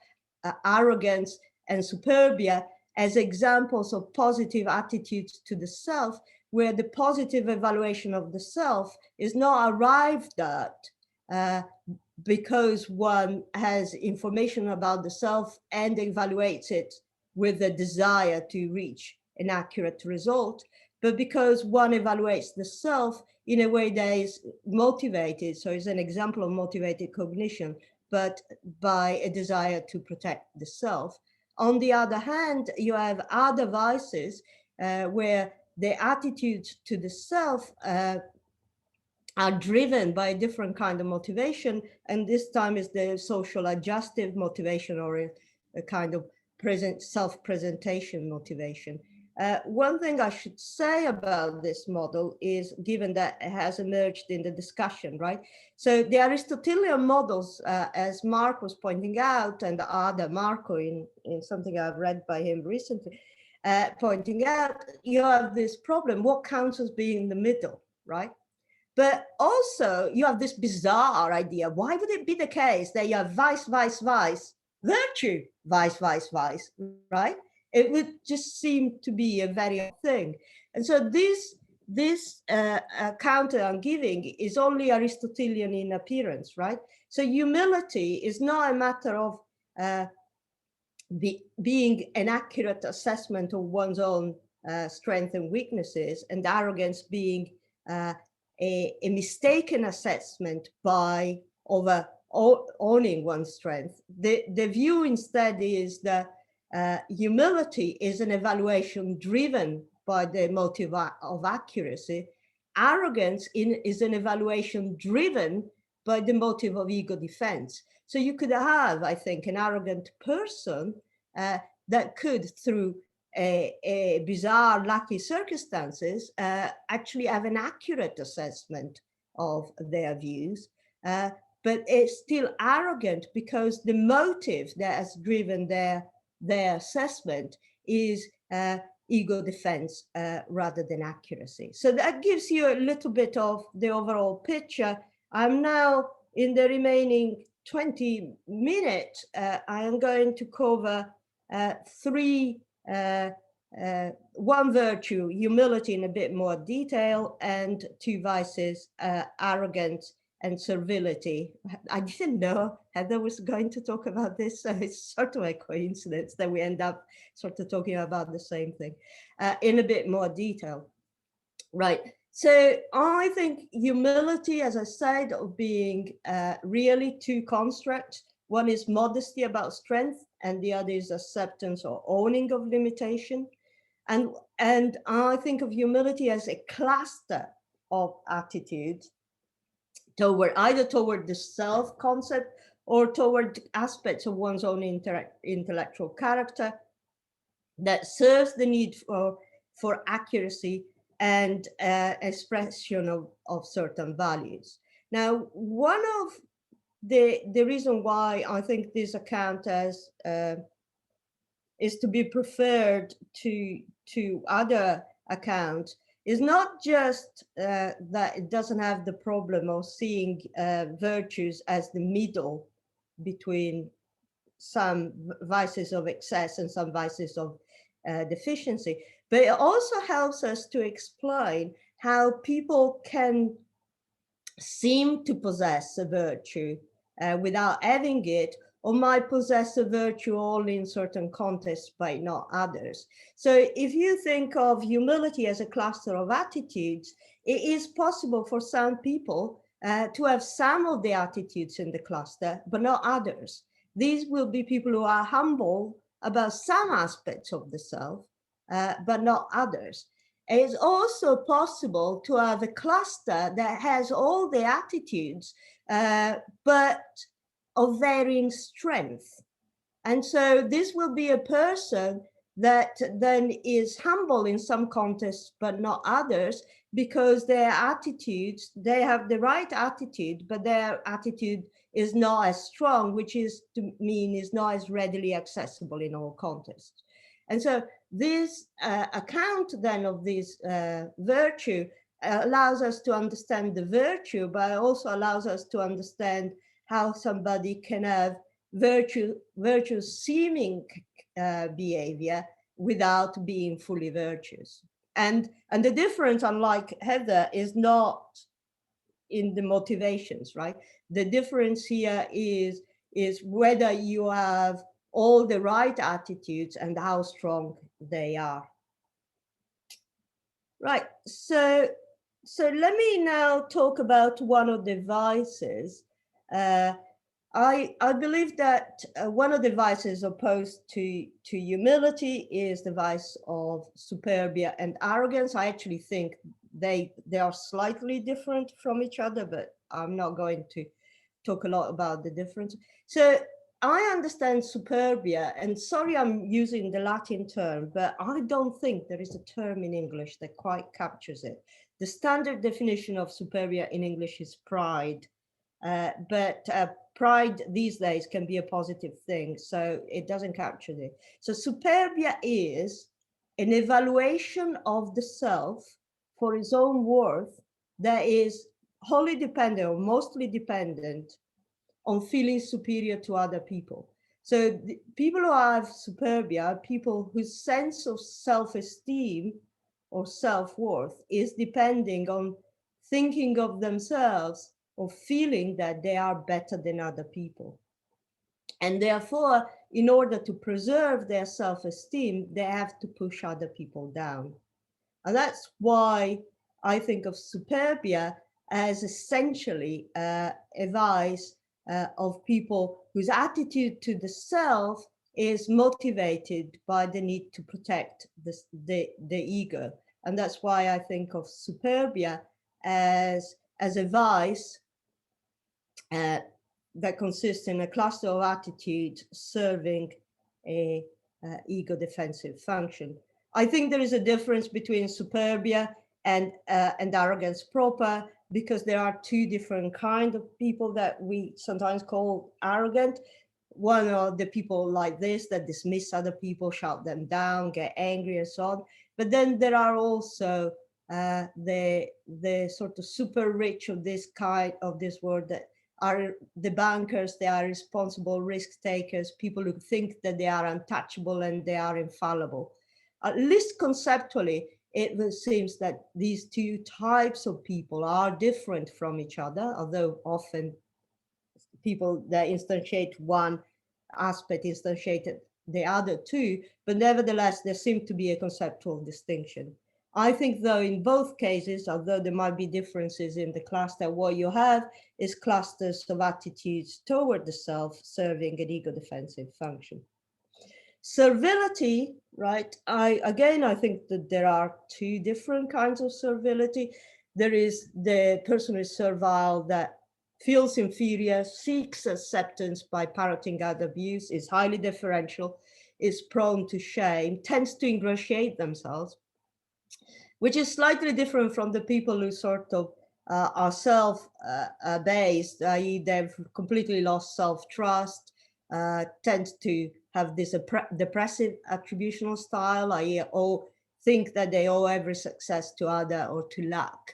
arrogance and superbia as examples of positive attitudes to the self, where the positive evaluation of the self is not arrived at because one has information about the self and evaluates it with a desire to reach an accurate result, but because one evaluates the self in a way that is motivated, so it's an example of motivated cognition, but by a desire to protect the self. On the other hand, you have other vices where the attitudes to the self are driven by a different kind of motivation, and this time is the social adjustive motivation, or a kind of self-presentation motivation. One thing I should say about this model is, given that it has emerged in the discussion, right? So the Aristotelian models, as Mark was pointing out, and other Marco in something I've read by him recently, pointing out, you have this problem, what counts as being in the middle, right? But also you have this bizarre idea, why would it be the case that you have vice, vice, vice, virtue, vice, vice, vice, right? It would just seem to be a very odd thing. And so this counter I'm giving is only Aristotelian in appearance, right? So humility is not a matter of being an accurate assessment of one's own strengths and weaknesses, and arrogance being a mistaken assessment of owning one's strength. The view instead is that humility is an evaluation driven by the motive of accuracy. Arrogance is an evaluation driven by the motive of ego defense. So you could have, I think, an arrogant person that could, through a bizarre, lucky circumstances, actually have an accurate assessment of their views, but it's still arrogant because the motive that has driven their assessment is ego defense rather than accuracy. So that gives you a little bit of the overall picture. I'm now, in the remaining 20 minutes, I am going to cover three, one virtue, humility, in a bit more detail, and two vices, arrogance and servility. I didn't know Heather was going to talk about this, so it's sort of a coincidence that we end up sort of talking about the same thing in a bit more detail. Right. So I think humility, as I said, of being really two constructs. One is modesty about strength, and the other is acceptance or owning of limitation. And I think of humility as a cluster of attitudes either toward the self concept or toward aspects of one's own intellectual character that serves the need for accuracy and expression of certain values. Now, one of the reason why I think this account is to be preferred to other accounts is not just that it doesn't have the problem of seeing virtues as the middle between some vices of excess and some vices of deficiency, but it also helps us to explain how people can seem to possess a virtue without having it, or might possess a virtue only in certain contexts but not others. So if you think of humility as a cluster of attitudes, it is possible for some people to have some of the attitudes in the cluster but not others. These will be people who are humble about some aspects of the self, but not others. It's also possible to have a cluster that has all the attitudes, but of varying strength. And so this will be a person that then is humble in some contexts, but not others, because their attitudes, they have the right attitude, but their attitude is not as strong, which is to mean is not as readily accessible in all contexts. And so this account then of this virtue allows us to understand the virtue, but also allows us to understand how somebody can have virtuous seeming behavior without being fully virtuous. And the difference, unlike Heather, is not in the motivations, right? The difference here is whether you have all the right attitudes and how strong they are. Right, so let me now talk about one of the vices. I believe that one of the vices opposed to humility is the vice of superbia and arrogance. I actually think they are slightly different from each other, but I'm not going to talk a lot about the difference. So I understand superbia, and sorry I'm using the Latin term, but I don't think there is a term in English that quite captures it. The standard definition of superbia in English is pride, but pride these days can be a positive thing, so it doesn't capture it. So superbia is an evaluation of the self for its own worth that is wholly dependent or mostly dependent on feeling superior to other people. So the people who have superbia are people whose sense of self-esteem or self-worth is depending on thinking of themselves or feeling that they are better than other people. And therefore, in order to preserve their self-esteem, they have to push other people down. And that's why I think of superbia as essentially a vice of people whose attitude to the self is motivated by the need to protect the ego. And that's why I think of superbia as a vice that consists in a cluster of attitudes serving a ego defensive function. I think there is a difference between superbia and arrogance proper, because there are two different kinds of people that we sometimes call arrogant. One are the people like this that dismiss other people, shout them down, get angry and so on. But then there are also the sort of super rich of this kind of this world that are the bankers, they are responsible risk takers, people who think that they are untouchable and they are infallible. At least conceptually, it seems that these two types of people are different from each other, although often people that instantiate one aspect instantiate the other two, but nevertheless, there seems to be a conceptual distinction. I think, though, in both cases, although there might be differences in the cluster, what you have is clusters of attitudes toward the self serving an ego defensive function. Servility, right? I think that there are two different kinds of servility. There is the person who is servile that feels inferior, seeks acceptance by parroting other views, is highly differential, is prone to shame, tends to ingratiate themselves, which is slightly different from the people who sort of are self-based, i.e. they've completely lost self-trust, tend to have this depressive attributional style, i.e. think that they owe every success to other or to luck.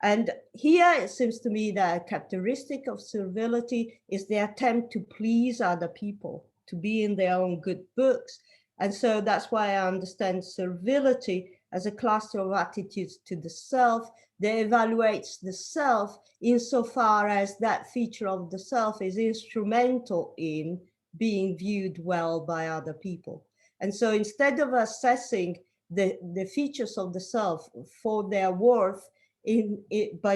And here it seems to me that a characteristic of servility is the attempt to please other people, to be in their own good books. And so that's why I understand servility as a cluster of attitudes to the self that evaluates the self insofar as that feature of the self is instrumental in being viewed well by other people. And so instead of assessing the features of the self for their worth,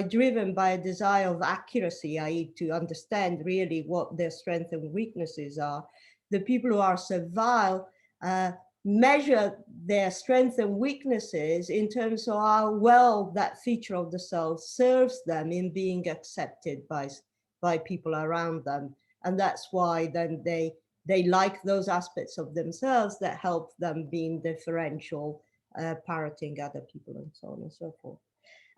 driven by a desire of accuracy, i.e. to understand really what their strengths and weaknesses are, the people who are servile measure their strengths and weaknesses in terms of how well that feature of the self serves them in being accepted by people around them. And that's why then they like those aspects of themselves that help them being differential, parroting other people and so on and so forth.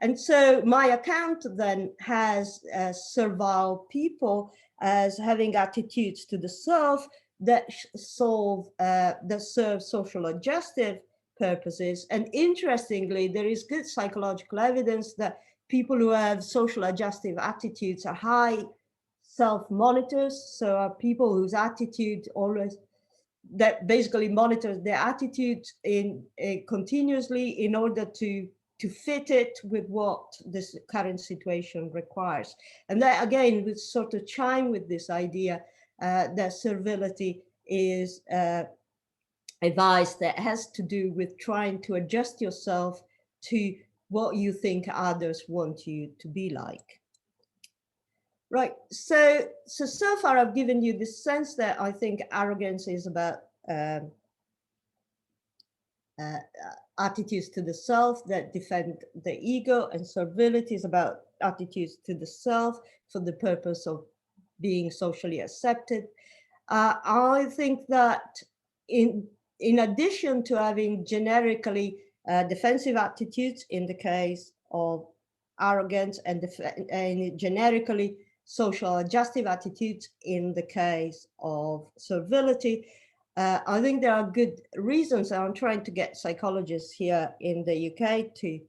And so my account then has servile people as having attitudes to the self that serve social adjustive purposes. And interestingly, there is good psychological evidence that people who have social adjustive attitudes are high self-monitors, so are people whose attitude always, that basically monitors their attitude continuously in order to fit it with what this current situation requires. And that again would sort of chime with this idea that servility is a vice that has to do with trying to adjust yourself to what you think others want you to be like. Right, so far I've given you this sense that I think arrogance is about attitudes to the self that defend the ego, and servility is about attitudes to the self for the purpose of being socially accepted. I think that in addition to having generically defensive attitudes in the case of arrogance and generically social adjustive attitudes in the case of servility, I think there are good reasons. I'm trying to get psychologists here in the UK to,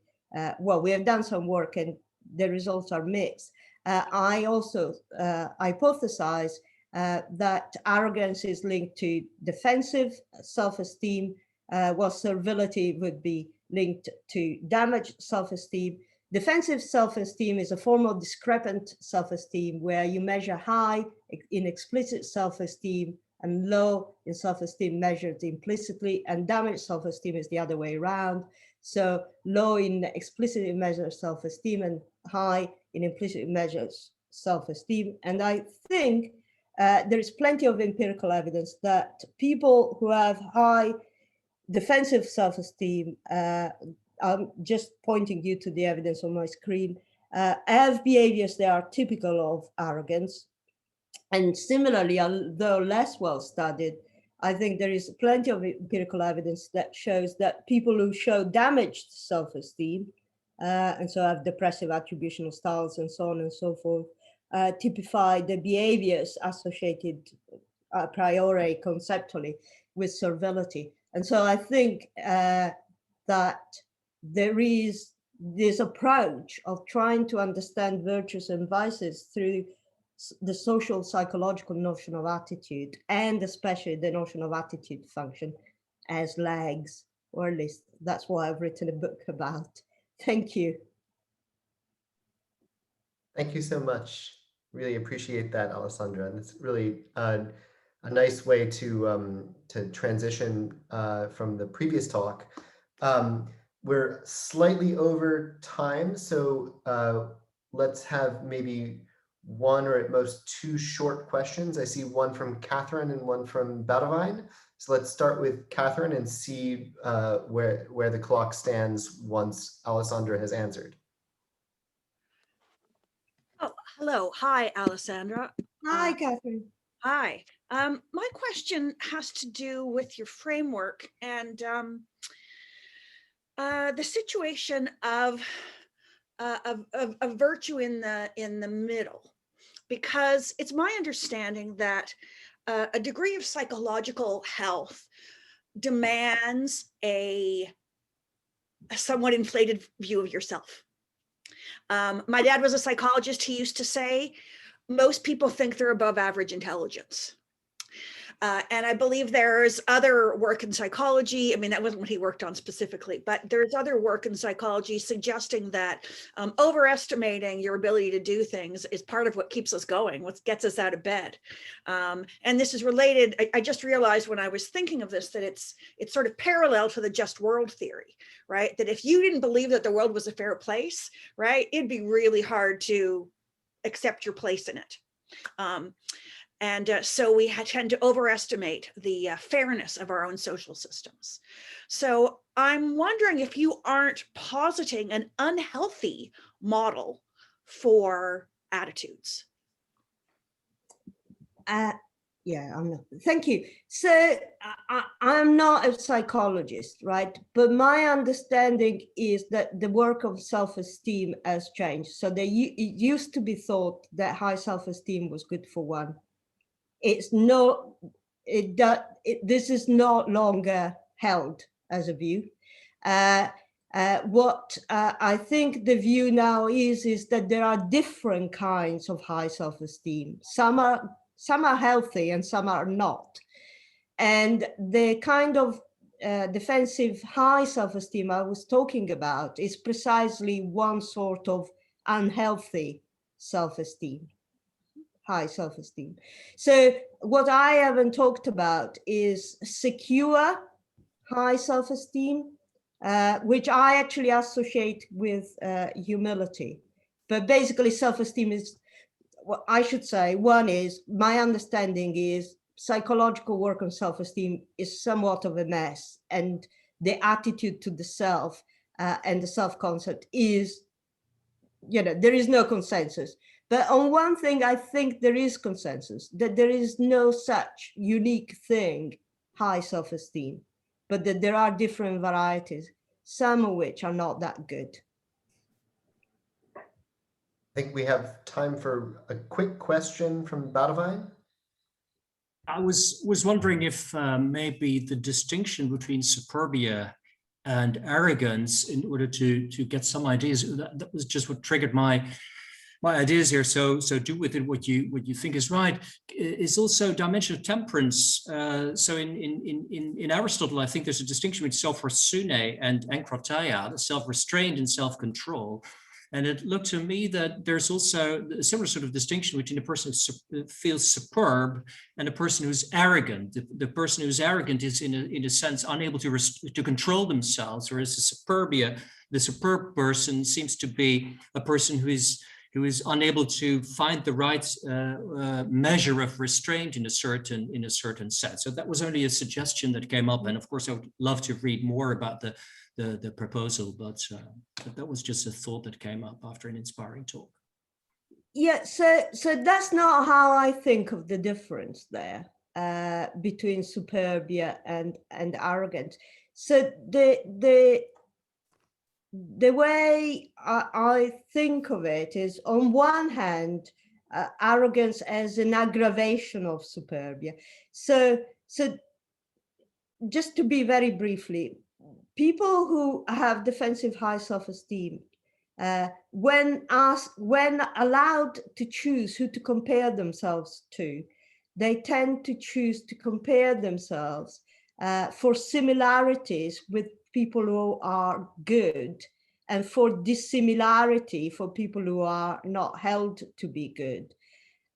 well, we have done some work and the results are mixed. I also hypothesize that arrogance is linked to defensive self-esteem, while servility would be linked to damaged self-esteem. Defensive self-esteem is a form of discrepant self-esteem where you measure high in explicit self-esteem and low in self-esteem measured implicitly, and damaged self-esteem is the other way around. So low in explicitly measured self-esteem and high in implicitly measured self-esteem. And I think there is plenty of empirical evidence that people who have high defensive self-esteem, I'm just pointing you to the evidence on my screen, have behaviors that are typical of arrogance. And similarly, although less well studied, I think there is plenty of empirical evidence that shows that people who show damaged self-esteem, and so have depressive attributional styles and so on and so forth, typify the behaviors associated a priori conceptually with servility. And so I think that there is this approach of trying to understand virtues and vices through the social psychological notion of attitude, and especially the notion of attitude function as legs, or at least that's what I've written a book about. Thank you. Thank you so much. Really appreciate that, Alessandra. And it's really a nice way to transition from the previous talk. We're slightly over time, so let's have maybe one or at most two short questions. I see one from Catherine and one from Boudewijn. So let's start with Catherine and see where the clock stands once Alessandra has answered. Oh, hello. Hi, Alessandra. Hi, Catherine. Hi. My question has to do with your framework and the situation of virtue in the middle, because it's my understanding that a degree of psychological health demands a somewhat inflated view of yourself. My dad was a psychologist. He used to say, most people think they're above average intelligence. And I believe there's other work in psychology. I mean, that wasn't what he worked on specifically, but there's other work in psychology suggesting that overestimating your ability to do things is part of what keeps us going, what gets us out of bed. And this is related. I just realized when I was thinking of this that it's sort of parallel to the just world theory, right? That if you didn't believe that the world was a fair place, right, it'd be really hard to accept your place in it. And so we tend to overestimate the fairness of our own social systems. So I'm wondering if you aren't positing an unhealthy model for attitudes. Yeah, I'm not. Thank you. So I'm not a psychologist, right? But my understanding is that the work of self-esteem has changed. So it used to be thought that high self-esteem was good for one. It's not, this is no longer held as a view. What I think the view now is that there are different kinds of high self-esteem. Some are healthy and some are not. And the kind of defensive high self-esteem I was talking about is precisely one sort of unhealthy self-esteem. High self-esteem. So what I haven't talked about is secure high self-esteem, which I actually associate with humility. But basically self-esteem is, what I should say, one is, my understanding is psychological work on self-esteem is somewhat of a mess. And the attitude to the self and the self-concept is, there is no consensus. But on one thing, I think there is consensus, that there is no such unique thing, high self-esteem, but that there are different varieties, some of which are not that good. I think we have time for a quick question from Boudewijn. I was wondering if maybe the distinction between superbia and arrogance, in order to get some ideas, that was just what triggered my ideas here. So do with it what you think is right. Is also dimension of temperance. So in Aristotle, I think there's a distinction between self-raisune and enkroteia, the self-restrained and self-control. And it looked to me that there's also a similar sort of distinction between a person who feels superb and a person who's arrogant. The person who's arrogant is in a sense unable to control themselves, whereas the superb person seems to be a person who is unable to find the right measure of restraint in a certain sense. So that was only a suggestion that came up, and of course I would love to read more about the proposal, but that was just a thought that came up after an inspiring talk. Yeah, so that's not how I think of the difference there between superbia and arrogance. So the way I think of it is, on one hand, arrogance as an aggravation of superbia. So just to be very briefly, people who have defensive high self-esteem, when allowed to choose who to compare themselves to, they tend to choose to compare themselves for similarities with people who are good, and for dissimilarity for people who are not held to be good.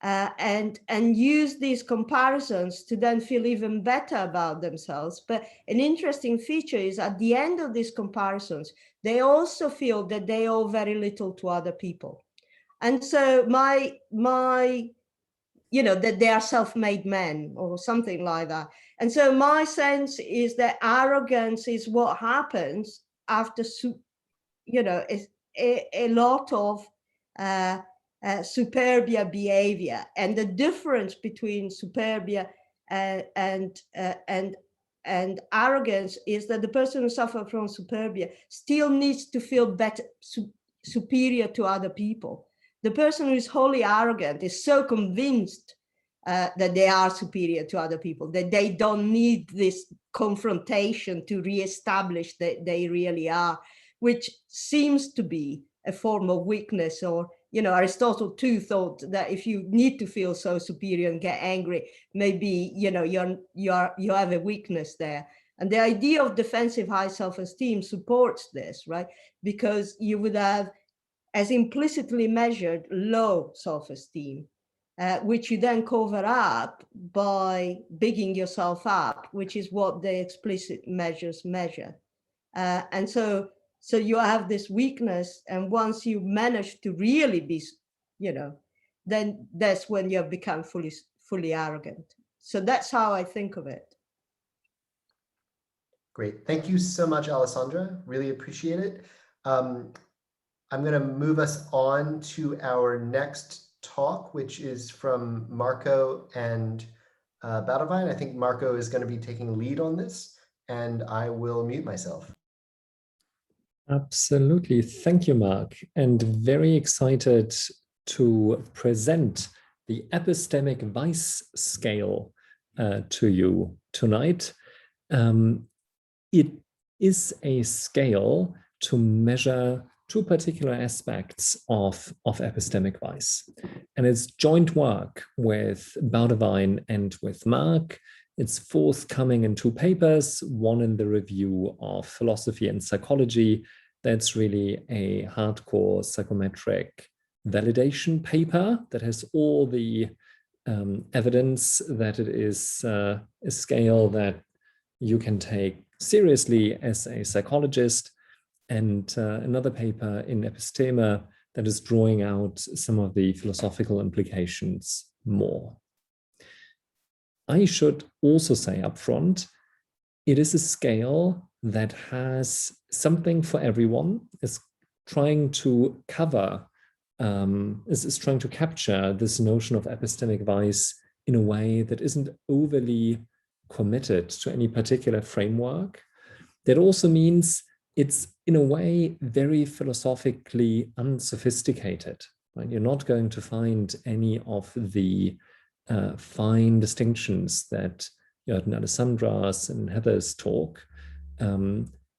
And use these comparisons to then feel even better about themselves. But an interesting feature is, at the end of these comparisons, they also feel that they owe very little to other people. And so that they are self-made men or something like that. And so my sense is that arrogance is what happens after, a lot of superbia behavior. And the difference between superbia and arrogance is that the person who suffers from superbia still needs to feel better, superior to other people. The person who is wholly arrogant is so convinced that they are superior to other people, that they don't need this confrontation to reestablish that they really are, which seems to be a form of weakness. Or, Aristotle too thought that if you need to feel so superior and get angry, maybe, you have a weakness there. And the idea of defensive high self-esteem supports this, right? Because you would have, as implicitly measured, low self-esteem, which you then cover up by bigging yourself up, which is what the explicit measures measure. And so you have this weakness, and once you manage to really be, then that's when you have become fully arrogant. So that's how I think of it. Great. Thank you so much, Alessandra. Really appreciate it. I'm going to move us on to our next talk, which is from Marco and Boudewijn. I think Marco is going to be taking lead on this, and I will mute myself. Absolutely. Thank you, Mark. And very excited to present the Epistemic Vice scale to you tonight. It is a scale to measure two particular aspects of epistemic vice. And it's joint work with Boudewijn and with Mark. It's forthcoming in two papers, one in the Review of Philosophy and Psychology. That's really a hardcore psychometric validation paper that has all the evidence that it is a scale that you can take seriously as a psychologist, and another paper in Episteme that is drawing out some of the philosophical implications more. I should also say up front, it is a scale that has something for everyone, is trying to cover, is trying to capture this notion of epistemic vice in a way that isn't overly committed to any particular framework. That also means it's in a way very philosophically unsophisticated. Right? You're not going to find any of the fine distinctions that you heard in Alessandra's and Heather's talk.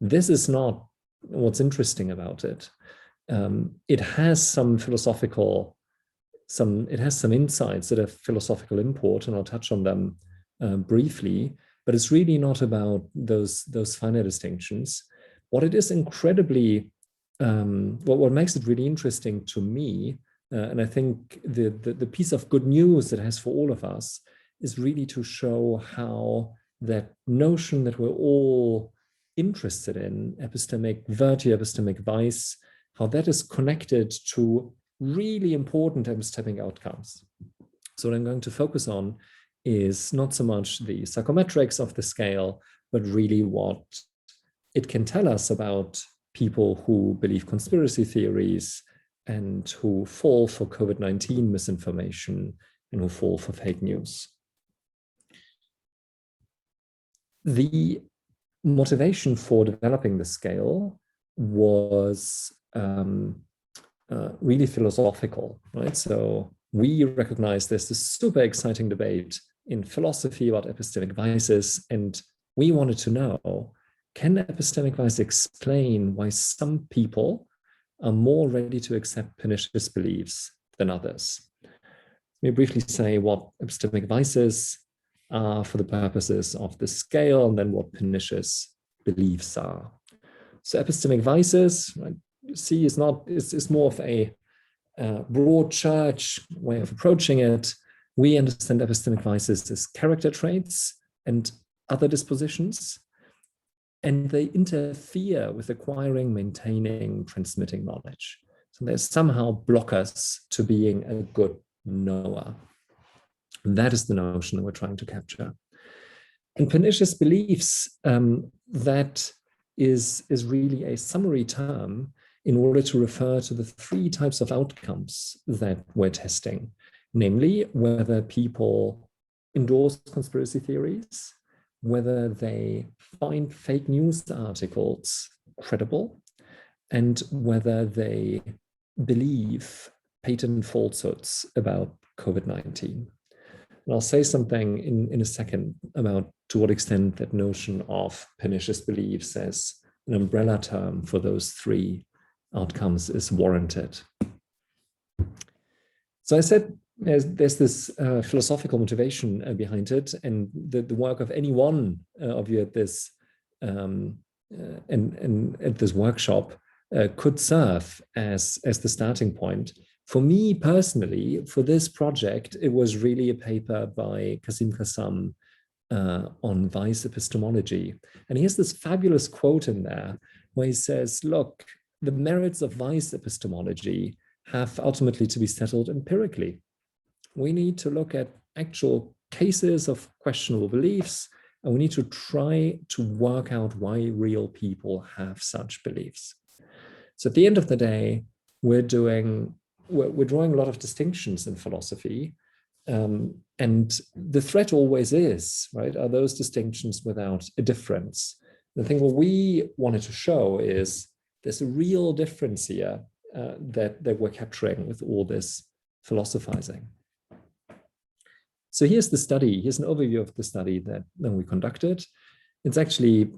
This is not what's interesting about it. It has some philosophical, it has some insights that have philosophical import, and I'll touch on them briefly, but it's really not about those finer distinctions. What it is incredibly, what makes it really interesting to me, and I think the piece of good news it has for all of us, is really to show how that notion that we're all interested in, epistemic virtue, epistemic vice, how that is connected to really important epistemic outcomes. So what I'm going to focus on is not so much the psychometrics of the scale, but really what it can tell us about people who believe conspiracy theories and who fall for COVID-19 misinformation and who fall for fake news. The motivation for developing the scale was really philosophical, right? So we recognize there's this super exciting debate in philosophy about epistemic vices, and we wanted to know, can epistemic vice explain why some people are more ready to accept pernicious beliefs than others? Let me briefly say what epistemic vices are for the purposes of the scale, and then what pernicious beliefs are. So epistemic vices, right, see, is more of a broad church way of approaching it. We understand epistemic vices as character traits and other dispositions, and they interfere with acquiring, maintaining, transmitting knowledge. So they somehow block us to being a good knower. That is the notion that we're trying to capture. And pernicious beliefs, that is really a summary term in order to refer to the three types of outcomes that we're testing, namely whether people endorse conspiracy theories, whether they find fake news articles credible, and whether they believe patent falsehoods about COVID-19. And I'll say something in a second about to what extent that notion of pernicious beliefs as an umbrella term for those three outcomes is warranted. So I said there's this philosophical motivation behind it, and the work of any one of you at this and at this workshop could serve as the starting point. For me personally, for this project, it was really a paper by Kasim Kassam on vice epistemology. And he has this fabulous quote in there where he says, look, the merits of vice epistemology have ultimately to be settled empirically. We need to look at actual cases of questionable beliefs, and we need to try to work out why real people have such beliefs. So at the end of the day, we're drawing a lot of distinctions in philosophy, and the threat always is, right, are those distinctions without a difference. And I think what we wanted to show is there's a real difference here that we're capturing with all this philosophizing. So here's the study. Here's an overview of the study that we conducted. It's actually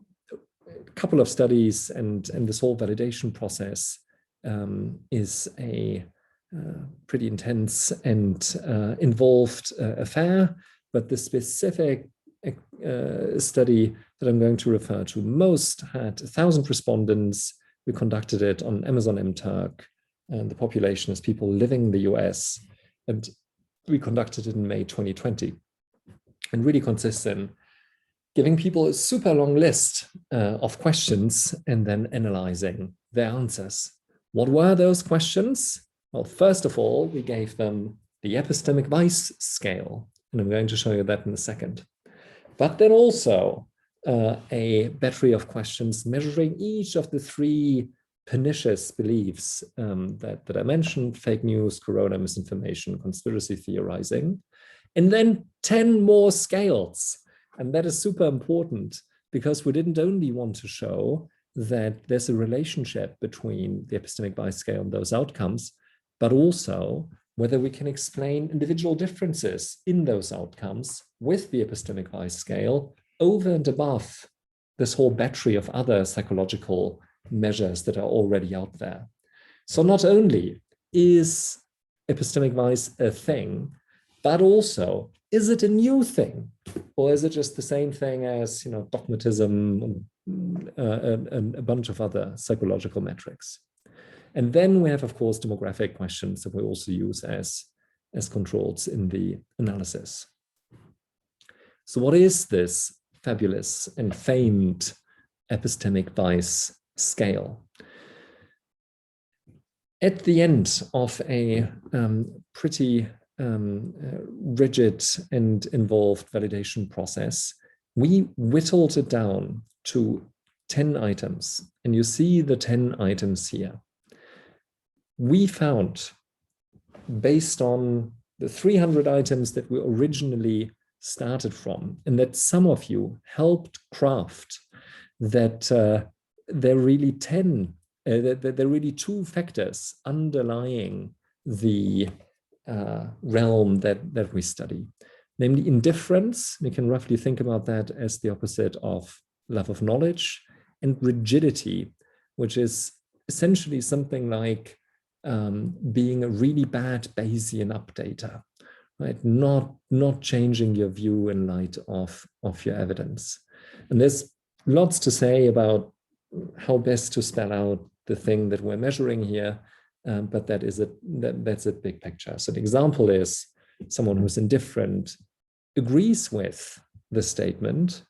a couple of studies, and this whole validation process is a pretty intense and involved affair, but the specific study that I'm going to refer to most had 1,000 respondents. We conducted it on Amazon MTurk, and the population is people living in the US, and we conducted it in May 2020, and really consists in giving people a super long list of questions and then analyzing their answers. What were those questions? Well, first of all, we gave them the epistemic vice scale, and I'm going to show you that in a second. But then also, a battery of questions measuring each of the 3 pernicious beliefs that I mentioned: fake news, corona, misinformation, conspiracy theorizing, and then 10 more scales. And that is super important, because we didn't only want to show that there's a relationship between the epistemic bias scale and those outcomes, but also whether we can explain individual differences in those outcomes with the epistemic bias scale over and above this whole battery of other psychological measures that are already out there. So not only is epistemic bias a thing, but also, is it a new thing? Or is it just the same thing as, dogmatism and a bunch of other psychological metrics? And then we have, of course, demographic questions that we also use as controls in the analysis. So what is this fabulous and famed epistemic bias scale? At the end of a pretty rigid and involved validation process, we whittled it down to 10 items. And you see the 10 items here. We found, based on the 300 items that we originally started from, and that some of you helped craft, that there are really 10, that there are really 2 factors underlying the realm that we study. Namely, indifference. We can roughly think about that as the opposite of love of knowledge, and rigidity, which is essentially something like being a really bad Bayesian updater, right? Not changing your view in light of your evidence. And there's lots to say about how best to spell out the thing that we're measuring here, but that's a big picture. So the example is someone who's indifferent agrees with the statement,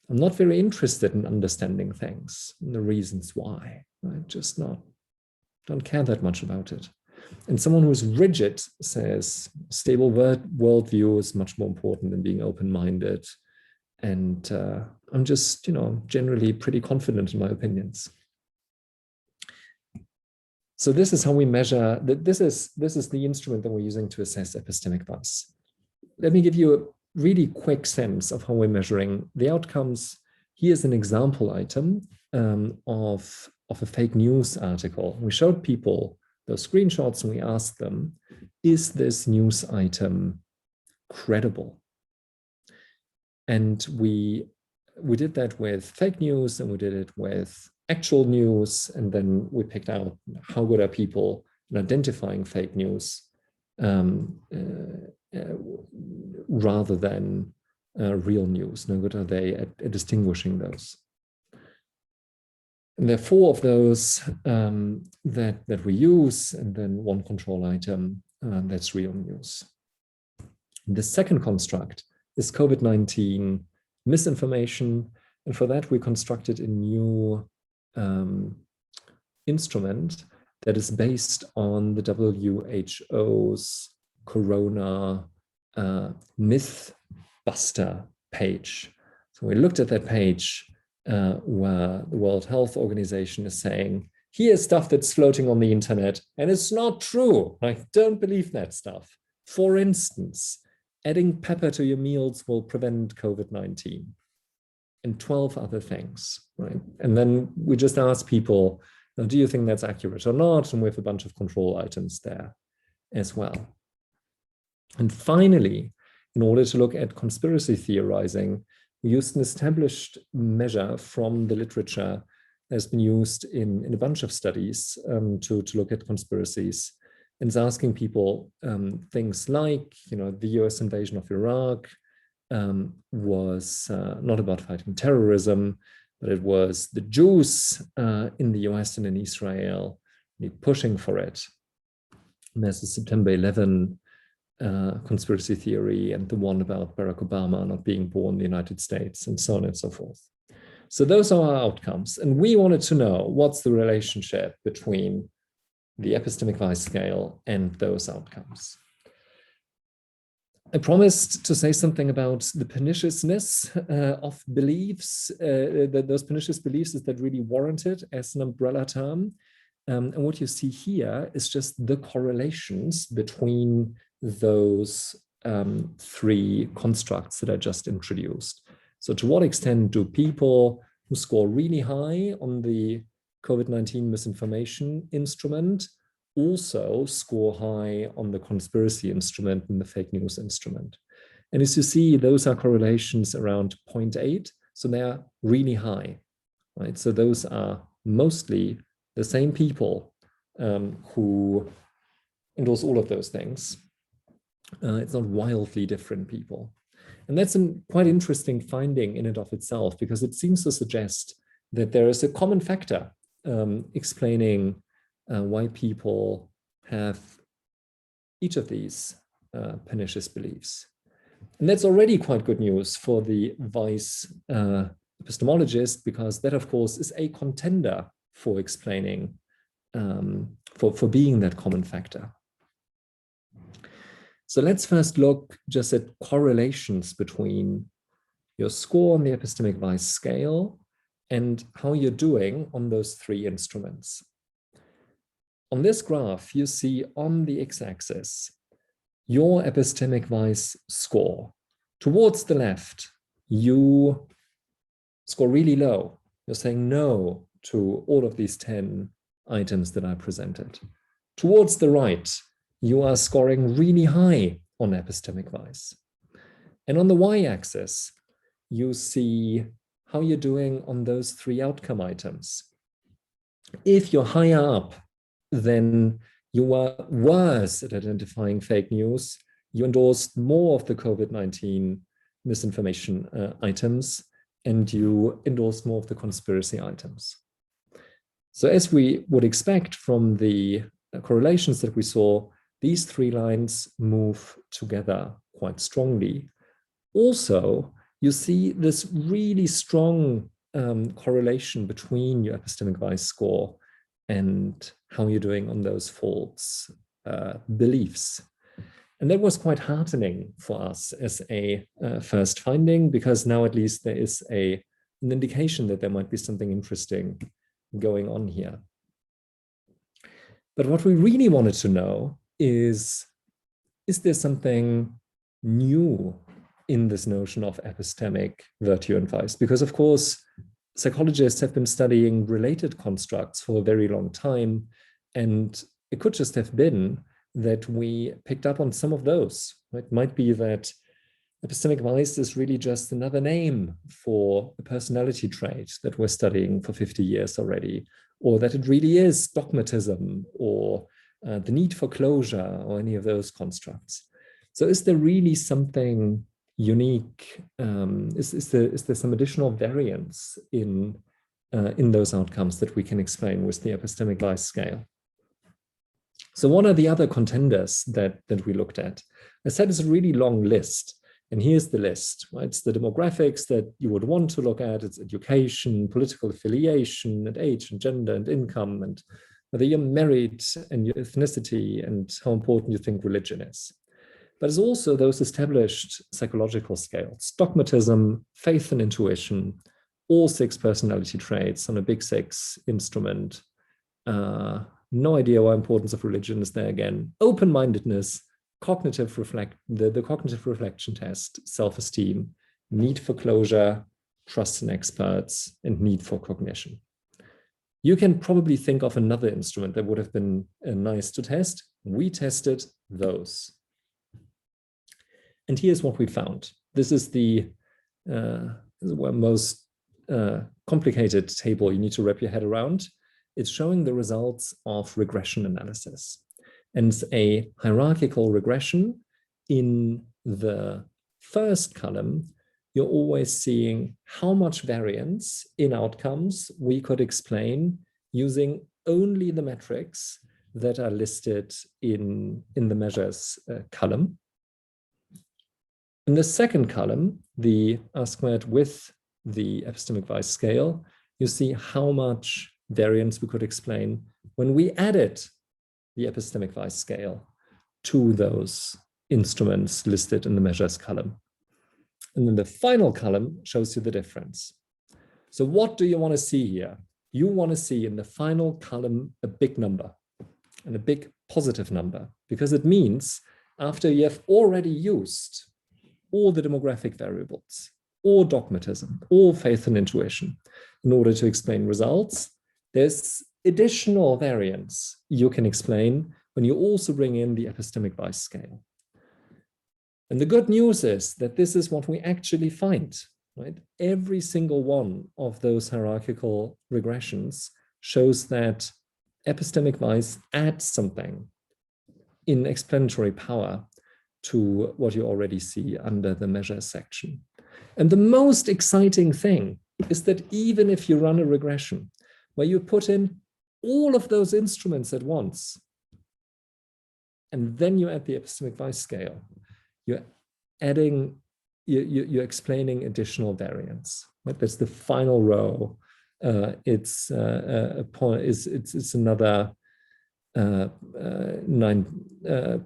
I'm not very interested in understanding things and the reasons why, right? Just don't care that much about it. And someone who's rigid says stable worldview is much more important than being open-minded. And I'm just, generally pretty confident in my opinions. So this is how we measure that. This is the instrument that we're using to assess epistemic bias. Let me give you a really quick sense of how we're measuring the outcomes. Here's an example item of a fake news article. We showed people those screenshots and we asked them, is this news item credible? And we did that with fake news, and we did it with actual news, and then we picked out how good are people in identifying fake news rather than real news. How good are they at distinguishing those? And there are 4 of those that we use, and then 1 control item that's real news. The second construct is COVID-19 misinformation, and for that we constructed a new instrument that is based on the WHO's Corona Mythbuster page. So we looked at that page where the World Health Organization is saying, here's stuff that's floating on the internet and it's not true. Like, don't believe that stuff. For instance, adding pepper to your meals will prevent COVID-19, and 12 other things, right? And then we just ask people, do you think that's accurate or not? And we have a bunch of control items there as well. And finally, in order to look at conspiracy theorizing, we used an established measure from the literature that's been used in a bunch of studies to look at conspiracies. And it's asking people things like, the US invasion of Iraq was not about fighting terrorism, but it was the Jews in the US and in Israel pushing for it. And there's the September 11 conspiracy theory, and the one about Barack Obama not being born in the United States, and so on and so forth. So those are our outcomes. And we wanted to know what's the relationship between the epistemic Vice scale and those outcomes. I promised to say something about the perniciousness of beliefs, that those pernicious beliefs, is that really warranted as an umbrella term? And what you see here is just the correlations between those three constructs that I just introduced. So to what extent do people who score really high on the COVID-19 misinformation instrument also score high on the conspiracy instrument and the fake news instrument? And as you see, those are correlations around 0.8, so they're really high, right? So those are mostly the same people who endorse all of those things. It's not wildly different people. And that's a quite interesting finding in and of itself, because it seems to suggest that there is a common factor explaining why people have each of these pernicious beliefs. And that's already quite good news for the Vice epistemologist, because that, of course, is a contender for explaining, for being that common factor. So let's first look just at correlations between your score on the Epistemic Vice scale and how you're doing on those three instruments. On this graph, you see on the x-axis your Epistemic Vice score. Towards the left, you score really low. You're saying no to all of these 10 items that I presented. Towards the right, you are scoring really high on Epistemic Vice. And on the y-axis, you see how you're doing on those three outcome items. If you're higher up, then you are worse at identifying fake news. You endorsed more of the COVID-19 misinformation items, and you endorsed more of the conspiracy items. So as we would expect from the correlations that we saw, these three lines move together quite strongly. Also, you see this really strong correlation between your Epistemic Vice score and how you're doing on those false beliefs. And that was quite heartening for us as a first finding, because now at least there is an indication that there might be something interesting going on here. But what we really wanted to know is there something new in this notion of epistemic virtue and vice? Because of course, psychologists have been studying related constructs for a very long time, and it could just have been that we picked up on some of those. It might be that epistemic vice is really just another name for a personality trait that we're studying for 50 years already, or that it really is dogmatism or the need for closure or any of those constructs. So is there really something unique? Is there some additional variance in those outcomes that we can explain with the Epistemic Vice scale? So what are the other contenders that we looked at? I said it's a really long list, and here's the list, right? It's the demographics that you would want to look at. It's education, political affiliation, and age and gender and income, and whether you're married and your ethnicity and how important you think religion is. But it's also those established psychological scales: dogmatism, faith and intuition, all 6 personality traits on a big 6 instrument. No idea why importance of religion is there again. Open-mindedness, cognitive the cognitive reflection test, self-esteem, need for closure, trust in experts, and need for cognition. You can probably think of another instrument that would have been nice to test. We tested those. And here's what we found. This is the most complicated table you need to wrap your head around. It's showing the results of regression analysis. And it's a hierarchical regression. In the first column, you're always seeing how much variance in outcomes we could explain using only the metrics that are listed in the measures column. In the second column, the R-squared with the Epistemic Vice scale, you see how much variance we could explain when we added the Epistemic Vice scale to those instruments listed in the measures column. And then the final column shows you the difference. So what do you want to see here? You want to see in the final column a big number, and a big positive number, because it means after you have already used all the demographic variables, or dogmatism, or faith and intuition in order to explain results, there's additional variance you can explain when you also bring in the epistemic vice scale. And the good news is that this is what we actually find, right? Every single one of those hierarchical regressions shows that epistemic vice adds something in explanatory power to what you already see under the measures section. And the most exciting thing is that even if you run a regression where you put in all of those instruments at once, and then you add the epistemic vice scale, you're adding, you're explaining additional variance. Right? That's the final row. It's another 9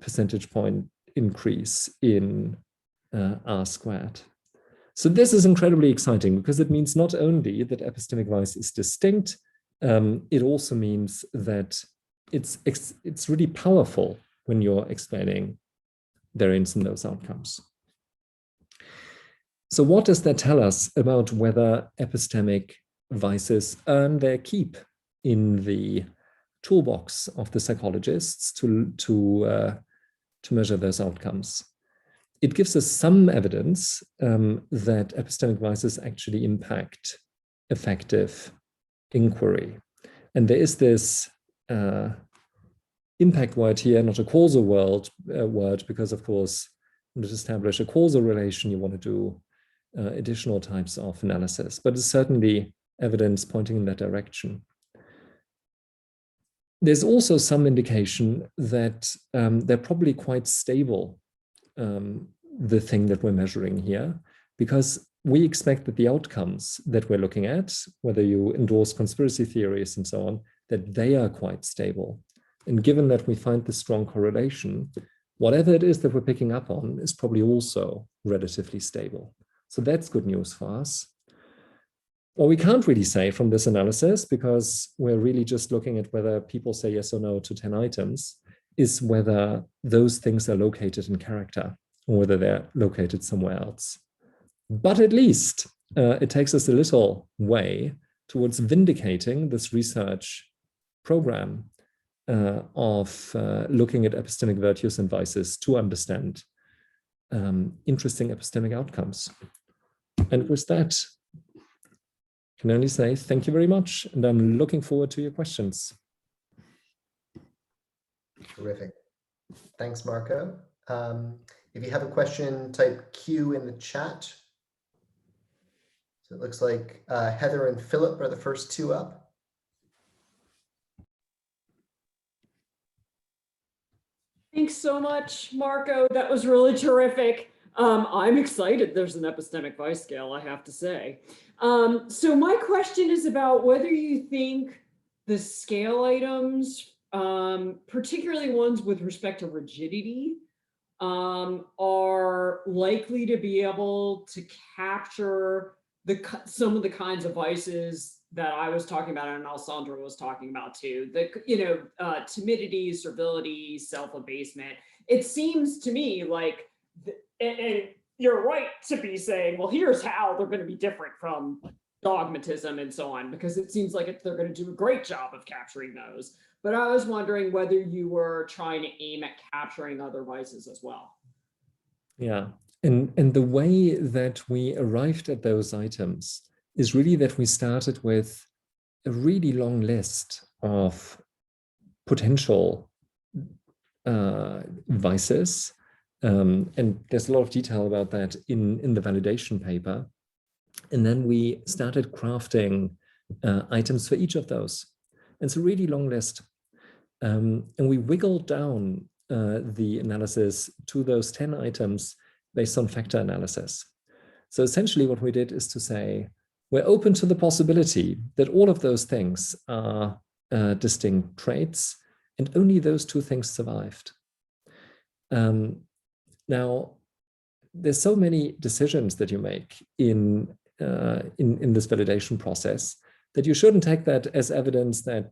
percentage point increase in R squared. So this is incredibly exciting because it means not only that epistemic vice is distinct, it also means that it's really powerful when you're explaining variance in those outcomes. So what does that tell us about whether epistemic vices earn their keep in the toolbox of the psychologists to measure those outcomes? It gives us some evidence that epistemic vices actually impact effective inquiry. And there is this impact word here, not a causal word, because of course, to establish a causal relation, you want to do additional types of analysis, but it's certainly evidence pointing in that direction. There's also some indication that they're probably quite stable, the thing that we're measuring here, because we expect that the outcomes that we're looking at, whether you endorse conspiracy theories and so on, that they are quite stable. And given that we find this strong correlation, whatever it is that we're picking up on is probably also relatively stable. So that's good news for us. What we can't really say from this analysis, because we're really just looking at whether people say yes or no to 10 items, is whether those things are located in character or whether they're located somewhere else. But at least it takes us a little way towards vindicating this research program of looking at epistemic virtues and vices to understand interesting epistemic outcomes. And with that, I can only say thank you very much, and I'm looking forward to your questions. Terrific. Thanks, Marco. If you have a question, type Q in the chat. So it looks like Heather and Philip are the first two up. Thanks so much, Marco. That was really terrific. I'm excited there's an epistemic vice scale, I have to say. So my question is about whether you think the scale items, particularly ones with respect to rigidity, are likely to be able to capture some of the kinds of vices that I was talking about and Alessandra was talking about too. Timidity, servility, self-abasement. It seems to me like, and you're right to be saying, well, here's how they're going to be different from dogmatism and so on, because it seems like they're going to do a great job of capturing those. But I was wondering whether you were trying to aim at capturing other vices as well. Yeah, and the way that we arrived at those items is really that we started with a really long list of potential vices. And there's a lot of detail about that in the validation paper. And then we started crafting items for each of those. And it's a really long list. And we wiggled down the analysis to those 10 items based on factor analysis. So essentially what we did is to say, we're open to the possibility that all of those things are distinct traits, and only those two things survived. Now, there's so many decisions that you make in this validation process that you shouldn't take that as evidence that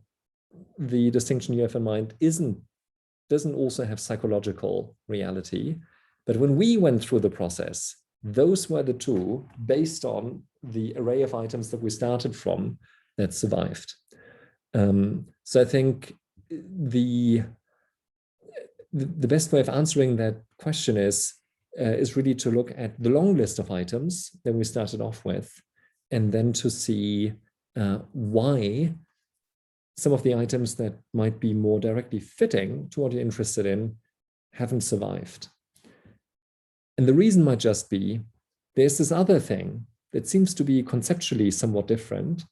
the distinction you have in mind doesn't also have psychological reality. But when we went through the process, those were the two, based on the array of items that we started from, that survived. So I think the best way of answering that question is really to look at the long list of items that we started off with, and then to see why some of the items that might be more directly fitting to what you're interested in haven't survived. And the reason might just be there's this other thing that seems to be conceptually somewhat different,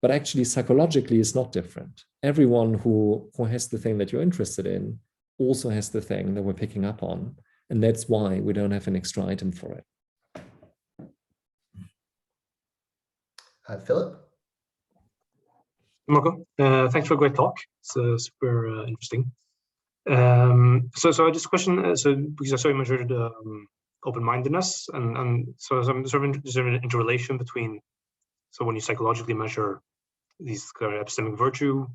but actually psychologically is not different. Everyone who has the thing that you're interested in also has the thing that we're picking up on. And that's why we don't have an extra item for it. Philip? Marco, thanks for a great talk. It's super interesting. So I just question, because I saw you measured open-mindedness, and so I'm sort of interested in interrelation between, so when you psychologically measure these kind of epistemic virtue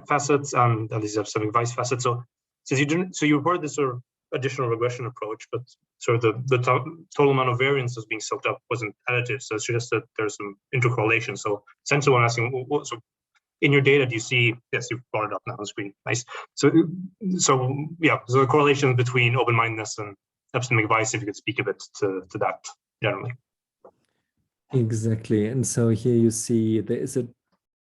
facets and these epistemic vice facets. So since you reported this sort of additional regression approach, but sort of the total amount of variance that's being soaked up wasn't additive. So it's just that there's some intercorrelation. So essentially what I'm asking, so in your data, do you see, yes, you've brought it up now, it's really nice. So yeah, so the correlation between open-mindedness and epistemic vice, if you could speak a bit to that generally. Exactly. And so here you see there is a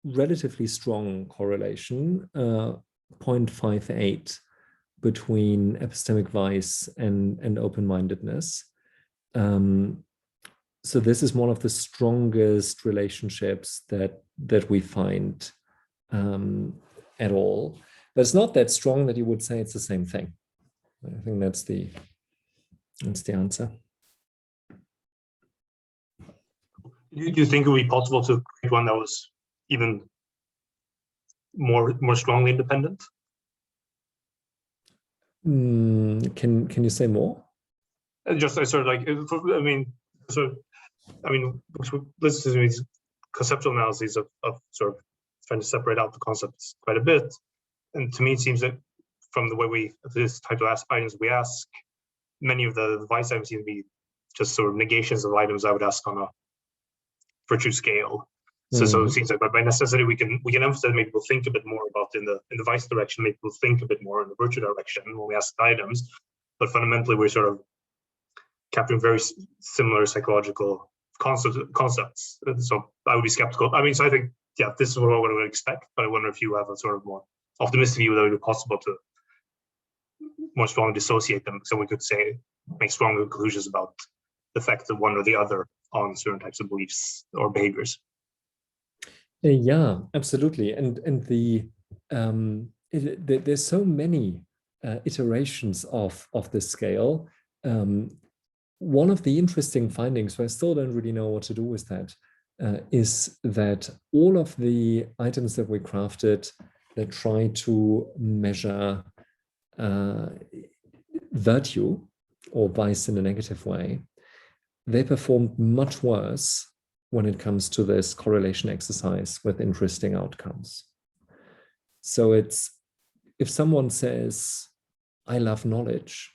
relatively strong correlation, 0.58 between epistemic vice and open-mindedness. So this is one of the strongest relationships that we find at all. But it's not that strong that you would say it's the same thing. I think that's the answer. Do you think it would be possible to create one that was even more strongly independent? Can you say more? Just sort of like, I mean, let's do these conceptual analyses of sort of trying to separate out the concepts quite a bit. And to me, it seems that from the way this type of items we ask, many of the vice items seem to be just sort of negations of items I would ask on a virtue scale. So it seems like by necessity we can emphasize, maybe we'll think a bit more about in the vice direction, maybe we'll think a bit more in the virtue direction when we ask items, but fundamentally we're sort of capturing very similar psychological concepts. So I would be skeptical. I mean, so I think, yeah, this is what I would expect, but I wonder if you have a sort of more optimistic view that it would be possible to more strongly dissociate them, so we could say, make stronger conclusions about the effect of one or the other on certain types of beliefs or behaviors. Yeah, absolutely. And there's so many iterations of this scale. One of the interesting findings, where I still don't really know what to do with that, is that all of the items that we crafted that try to measure virtue or vice in a negative way, they performed much worse when it comes to this correlation exercise with interesting outcomes. So it's, if someone says, I love knowledge,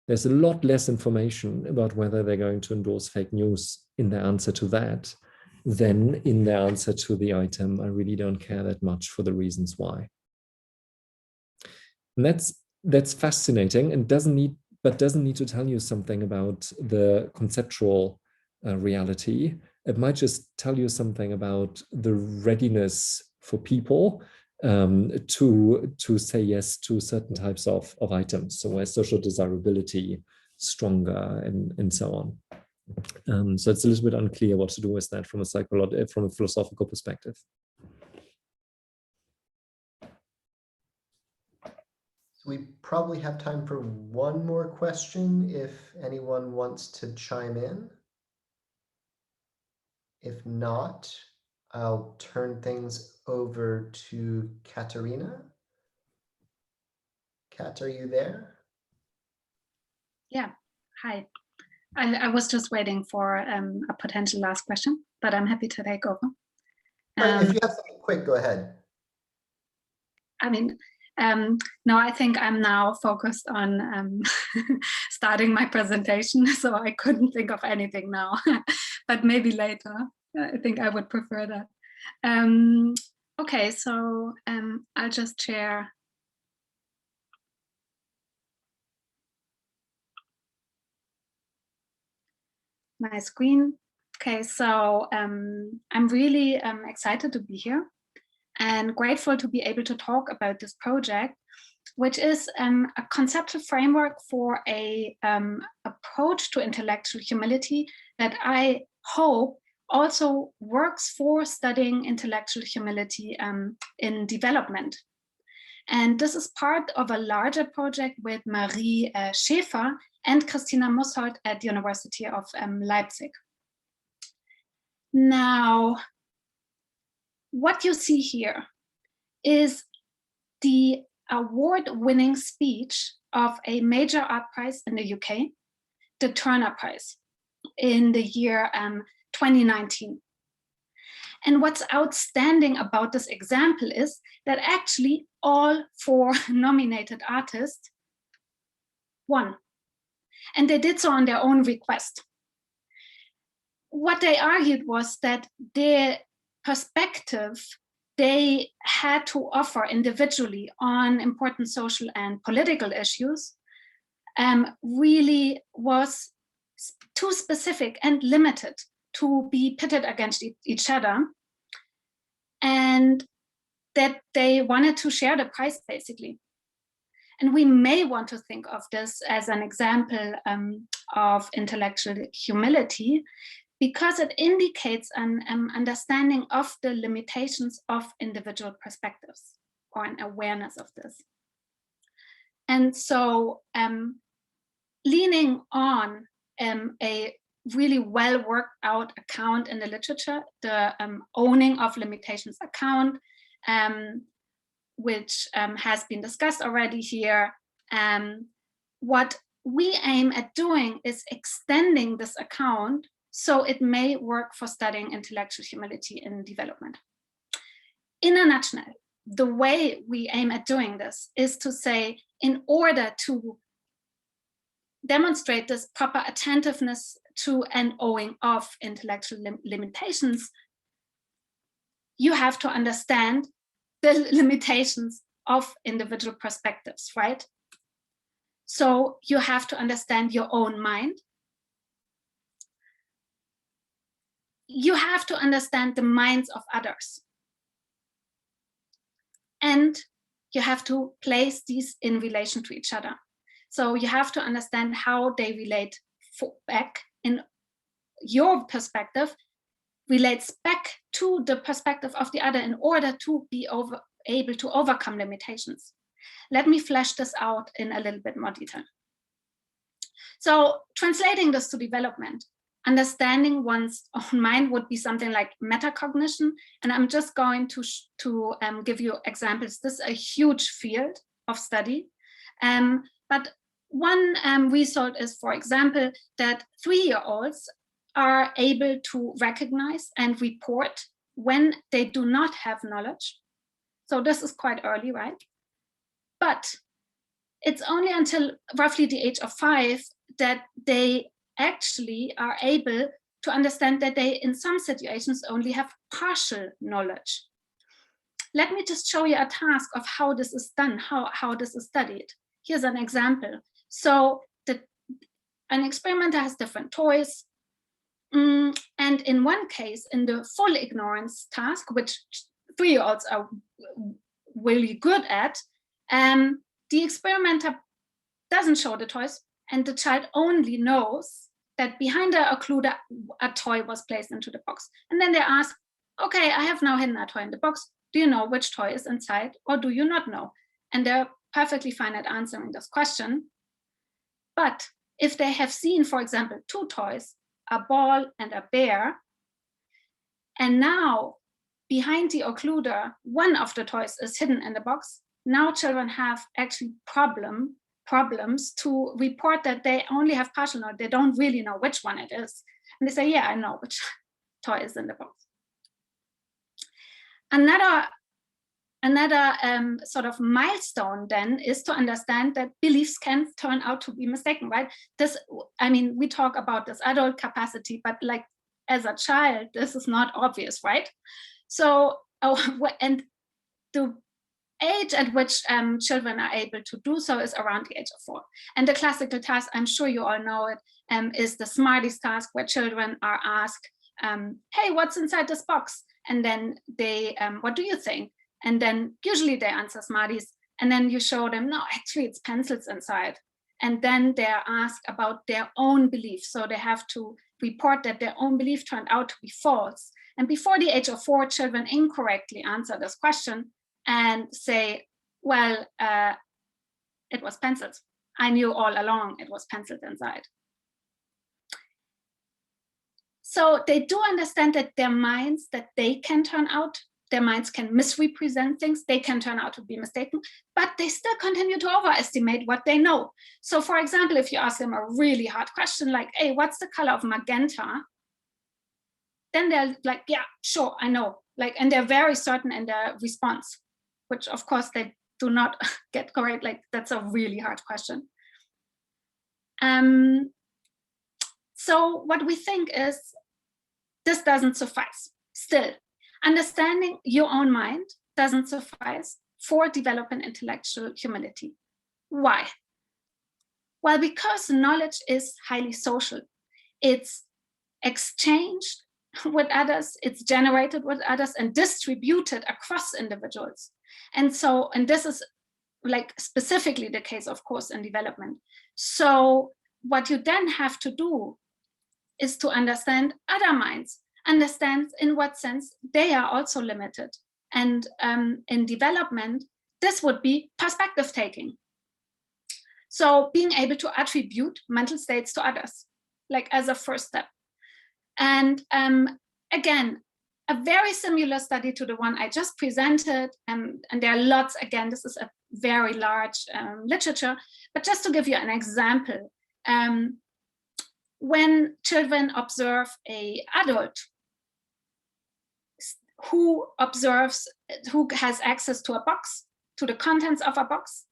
there's a lot less information about whether they're going to endorse fake news in the answer to that than in the answer to the item, I really don't care that much for the reasons why. And that's fascinating, and doesn't need to tell you something about the conceptual reality. It might just tell you something about the readiness for people to say yes to certain types of items. So where social desirability stronger and so on. So it's a little bit unclear what to do with that from a philosophical perspective. So we probably have time for one more question if anyone wants to chime in. If not, I'll turn things over to Katharina. Kat, are you there? Yeah, hi. I was just waiting for a potential last question, but I'm happy to take over. If you have something quick, go ahead. I mean, no, I think I'm now focused on starting my presentation, so I couldn't think of anything now, but maybe later. I think I would prefer that. Okay, so I'll just share. My screen. Okay, so I'm really excited to be here and grateful to be able to talk about this project, which is a conceptual framework for a approach to intellectual humility that I hope also works for studying intellectual humility in development. And this is part of a larger project with Marie Schäfer and Christina Musholt at the University of Leipzig. Now, what you see here is the award-winning speech of a major art prize in the UK, the Turner Prize, in the year 2019. And what's outstanding about this example is that actually all 4 nominated artists won. And they did so on their own request. What they argued was that their perspective they had to offer individually on important social and political issues really was too specific and limited to be pitted against each other, and that they wanted to share the prize, basically. And we may want to think of this as an example of intellectual humility, because it indicates an understanding of the limitations of individual perspectives, or an awareness of this. And so leaning on a really well worked out account in the literature, the owning of limitations account, which has been discussed already here. What we aim at doing is extending this account so it may work for studying intellectual humility in development. In a nutshell, the way we aim at doing this is to say, in order to demonstrate this proper attentiveness to and owing of intellectual limitations, you have to understand the limitations of individual perspectives, right? So you have to understand your own mind. You have to understand the minds of others. And you have to place these in relation to each other. So you have to understand how they relate back in your perspective, relates back to the perspective of the other in order to be able to overcome limitations. Let me flesh this out in a little bit more detail. So translating this to development, understanding one's own mind would be something like metacognition. And I'm just going to give you examples. This is a huge field of study. But one result is, for example, that 3-year-olds are able to recognize and report when they do not have knowledge. So this is quite early, right? But it's only until roughly the age of 5 that they actually are able to understand that they, in some situations, only have partial knowledge. Let me just show you a task of how this is done, how this is studied. Here's an example. So an experimenter has different toys. And in one case, in the full ignorance task, which 3-year-olds are really good at, the experimenter doesn't show the toys, and the child only knows that behind the occluder, a toy was placed into the box. And then they ask, okay, I have now hidden a toy in the box. Do you know which toy is inside, or do you not know? And they're perfectly fine at answering this question. But if they have seen, for example, 2 toys, a ball and a bear, and now behind the occluder, one of the toys is hidden in the box, now children have actually problem problems to report that they only have partial knowledge. They don't really know which one it is. And they say, yeah, I know which toy is in the box. Another sort of milestone then is to understand that beliefs can turn out to be mistaken, right? This, I mean, we talk about this adult capacity, but like as a child, this is not obvious, right? So, and the age at which children are able to do so is around the age of 4. And the classical task, I'm sure you all know it, is the Smarties task, where children are asked, hey, what's inside this box? And then they, what do you think? And then usually they answer Smarties, and then you show them, no, actually it's pencils inside. And then they're asked about their own beliefs. So they have to report that their own belief turned out to be false. And before the age of 4, children incorrectly answer this question and say, well, it was pencils. I knew all along it was pencils inside. So they do understand that their minds can misrepresent things, they can turn out to be mistaken, but they still continue to overestimate what they know. So for example, if you ask them a really hard question like, hey, what's the color of magenta? Then they're like, yeah, sure, I know. Like, and they're very certain in their response, which of course they do not get correct. Like, that's a really hard question. So what we think is, this doesn't suffice. Still, understanding your own mind doesn't suffice for developing intellectual humility. Why? Well, because knowledge is highly social. It's exchanged with others, it's generated with others and distributed across individuals. And so, and this is like specifically the case, of course, in development. So what you then have to do is to understand other minds, understand in what sense they are also limited. And in development, this would be perspective taking. So being able to attribute mental states to others, like as a first step. And again, a very similar study to the one I just presented, and there are lots, again, this is a very large literature, but just to give you an example, when children observe an adult who has access to a box, to the contents of a box,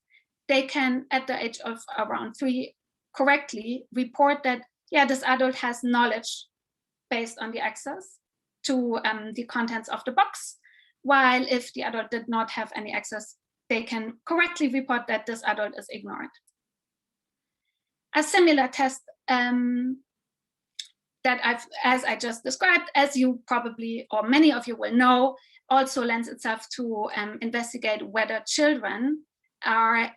they can, at the age of around 3, correctly report that, yeah, this adult has knowledge based on the access to the contents of the box, while if the adult did not have any access, they can correctly report that this adult is ignorant. A similar test that as I just described, as you probably, or many of you will know, also lends itself to investigate whether children are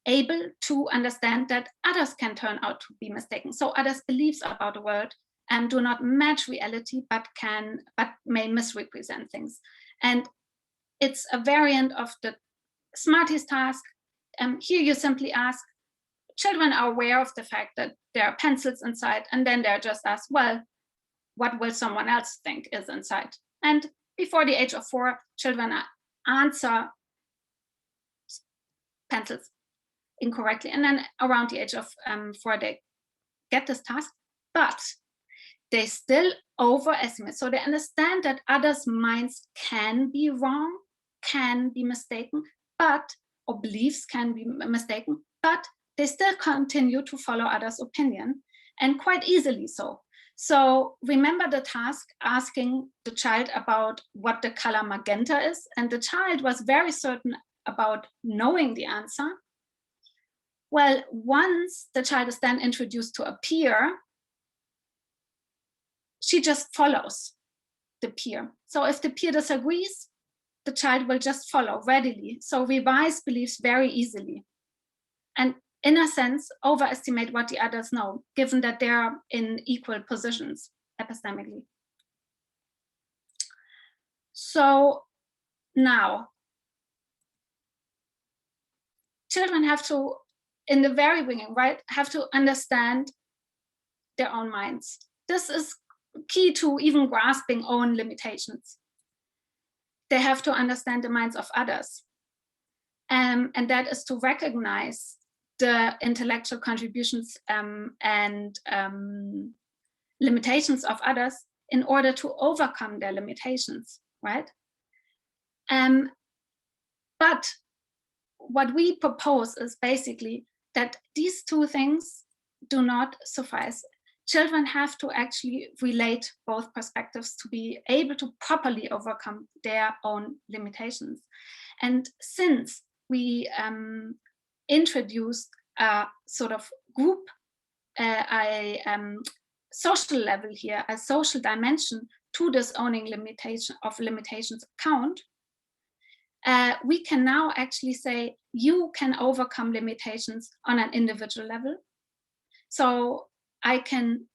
able to understand that others can turn out to be mistaken. So others' beliefs about the world do not match reality, but may misrepresent things. And it's a variant of the Smarties task. Here you simply ask, children are aware of the fact that there are pencils inside, and then they're just asked, well, what will someone else think is inside? And before the age of 4, children answer pencils incorrectly. And then around the age of 4, they get this task, but they still overestimate. So they understand that others' minds can be wrong, can be mistaken, or beliefs can be mistaken, but they still continue to follow others' opinion, and quite easily so. So remember the task asking the child about what the color magenta is, and the child was very certain about knowing the answer. Well, once the child is then introduced to a peer, she just follows the peer. So if the peer disagrees, the child will just follow readily. So revise beliefs very easily. And in a sense, overestimate what the others know, given that they are in equal positions epistemically. So now, children have to, in the very beginning, right, have to understand their own minds. This is key to even grasping own limitations. They have to understand the minds of others. And that is to recognize the intellectual contributions and limitations of others in order to overcome their limitations, right? But what we propose is basically that these two things do not suffice. Children have to actually relate both perspectives to be able to properly overcome their own limitations. And since we introduced a sort of group, social level here, a social dimension to this owning limitations account, we can now actually say you can overcome limitations on an individual level. So I can,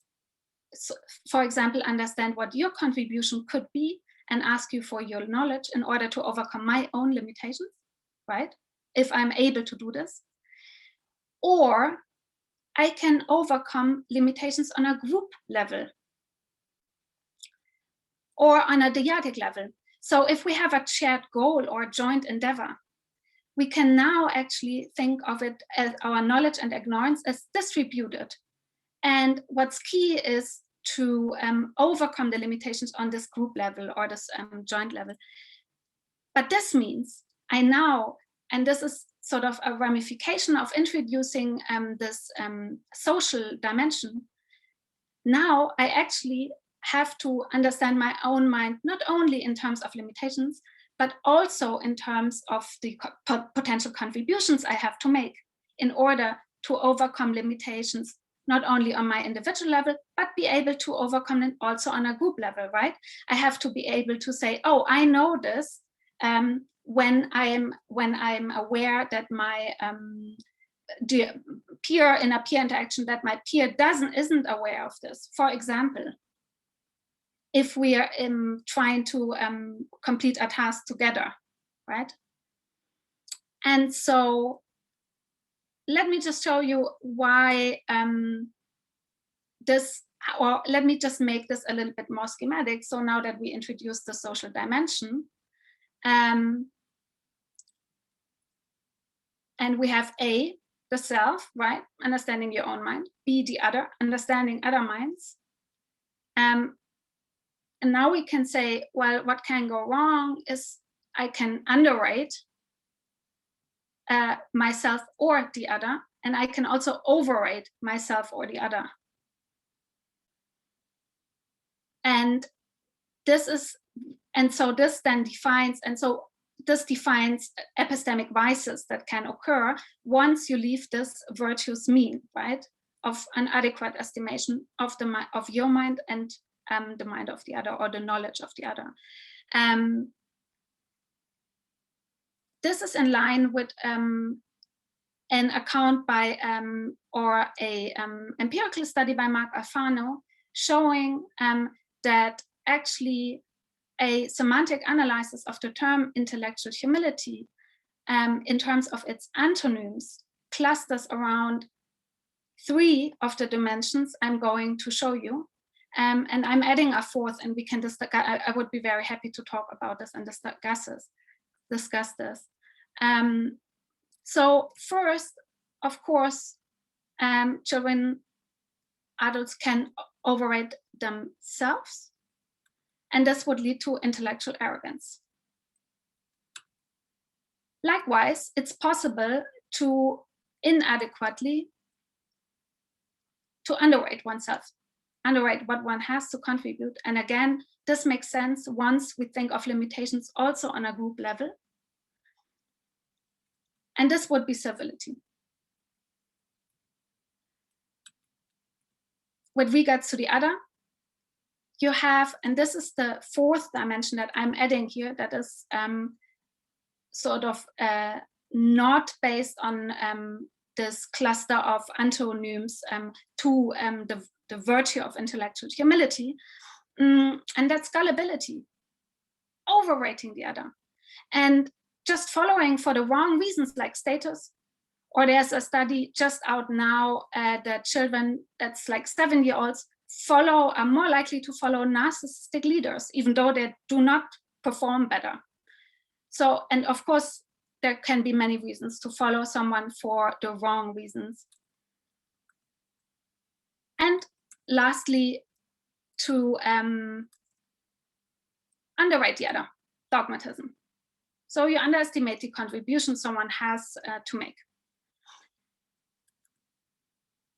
for example, understand what your contribution could be and ask you for your knowledge in order to overcome my own limitations, right? If I'm able to do this. Or I can overcome limitations on a group level or on a dyadic level. So if we have a shared goal or a joint endeavor, we can now actually think of it as our knowledge and ignorance as distributed. And what's key is to overcome the limitations on this group level or this joint level. But this means I now, and this is sort of a ramification of introducing this social dimension, now I actually have to understand my own mind, not only in terms of limitations, but also in terms of the potential contributions I have to make in order to overcome limitations, not only on my individual level, but be able to overcome it also on a group level, right? I have to be able to say, oh, I know this when I'm aware that my peer in a peer interaction, that my peer isn't aware of this. For example, if we are trying to complete a task together, right? And so let me just show you why this, or let me just make this a little bit more schematic. So now that we introduced the social dimension, and we have A, the self, right? Understanding your own mind. B, the other, understanding other minds. And now we can say, well, what can go wrong is I can underrate myself or the other, and I can also overrate myself or the other. And this is, and so this then defines, and so this defines epistemic vices that can occur once you leave this virtuous mean, right, of an adequate estimation of your mind and the mind of the other, or the knowledge of the other. This is in line with an account by or a empirical study by Mark Alfano showing that actually a semantic analysis of the term intellectual humility in terms of its antonyms clusters around 3 of the dimensions I'm going to show you. And I'm adding a 4th, and we can discuss. I would be very happy to talk about this and discuss this. So first, of course, adults can overrate themselves, and this would lead to intellectual arrogance. Likewise, it's possible to inadequately to underrate oneself, underrate what one has to contribute. And again, this makes sense once we think of limitations also on a group level. And this would be servility. With regards to the other, you have, and this is the 4th dimension that I'm adding here, that is sort of not based on this cluster of antonyms to the virtue of intellectual humility, and that's gullibility, overrating the other, and just following for the wrong reasons like status. Or there's a study just out now that children that's like 7-year-olds are more likely to follow narcissistic leaders, even though they do not perform better. So, and of course, there can be many reasons to follow someone for the wrong reasons. And lastly, to underrate the other, dogmatism. So you underestimate the contribution someone has to make.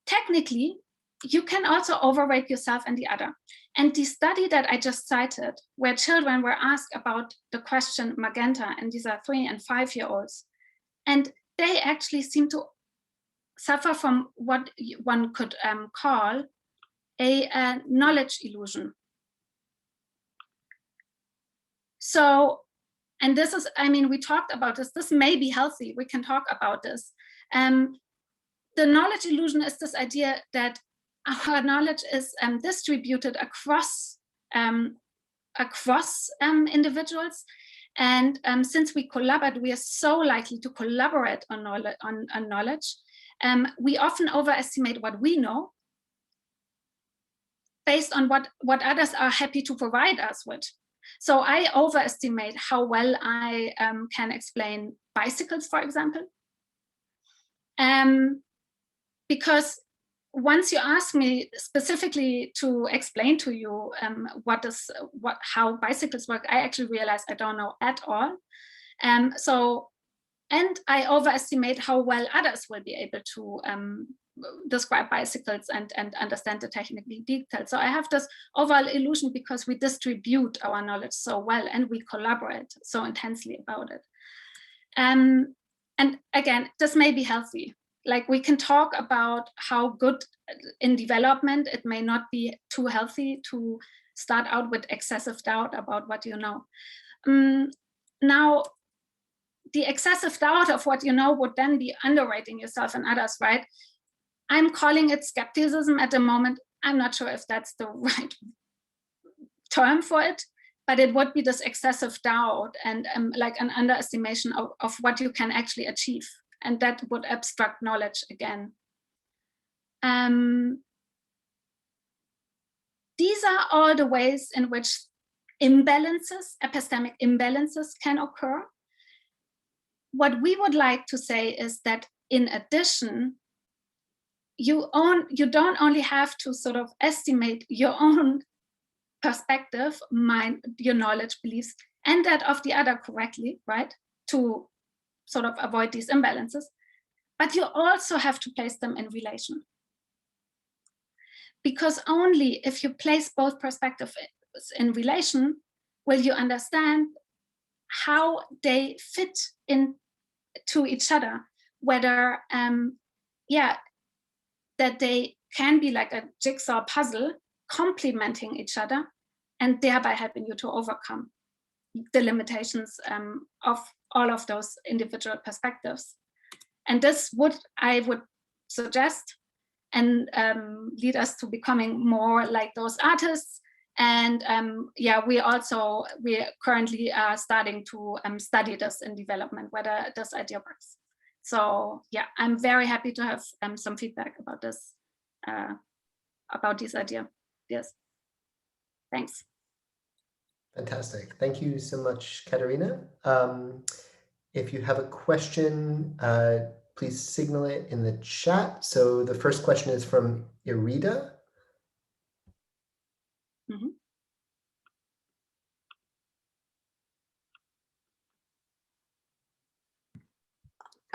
Technically, you can also overrate yourself and the other. And the study that I just cited, where children were asked about the question magenta, and these are 3- and 5-year-olds, and they actually seem to suffer from what one could call a knowledge illusion. So, and this is, I mean, we talked about this, this may be healthy, we can talk about this. The knowledge illusion is this idea that our knowledge is distributed across individuals, and since we collaborate, we are so likely to collaborate on knowledge. We often overestimate what we know based on what others are happy to provide us with. So I overestimate how well I can explain bicycles, for example, because once you ask me specifically to explain to you how bicycles work, I actually realize I don't know at all. And I overestimate how well others will be able to describe bicycles and understand the technical details. So I have this overall illusion because we distribute our knowledge so well and we collaborate so intensely about it. And again, this may be healthy. Like, we can talk about how good in development, it may not be too healthy to start out with excessive doubt about what you know. Now, the excessive doubt of what you know would then be underrating yourself and others, right? I'm calling it skepticism at the moment. I'm not sure if that's the right term for it, but it would be this excessive doubt and like an underestimation of what you can actually achieve. And that would abstract knowledge again. These are all the ways in which imbalances, epistemic imbalances, can occur. What we would like to say is that in addition, you don't only have to sort of estimate your own perspective, your knowledge, beliefs, and that of the other correctly, right? To sort of avoid these imbalances, but you also have to place them in relation. Because only if you place both perspectives in relation will you understand how they fit into each other, whether, that they can be like a jigsaw puzzle complementing each other and thereby helping you to overcome the limitations of all of those individual perspectives. And this I would suggest and lead us to becoming more like those artists. And we currently are starting to study this in development, whether this idea works. So yeah, I'm very happy to have some feedback about this, about this idea. Yes, thanks. Fantastic. Thank you so much, Katharina. If you have a question, please signal it in the chat. So the first question is from Irida. Mm-hmm.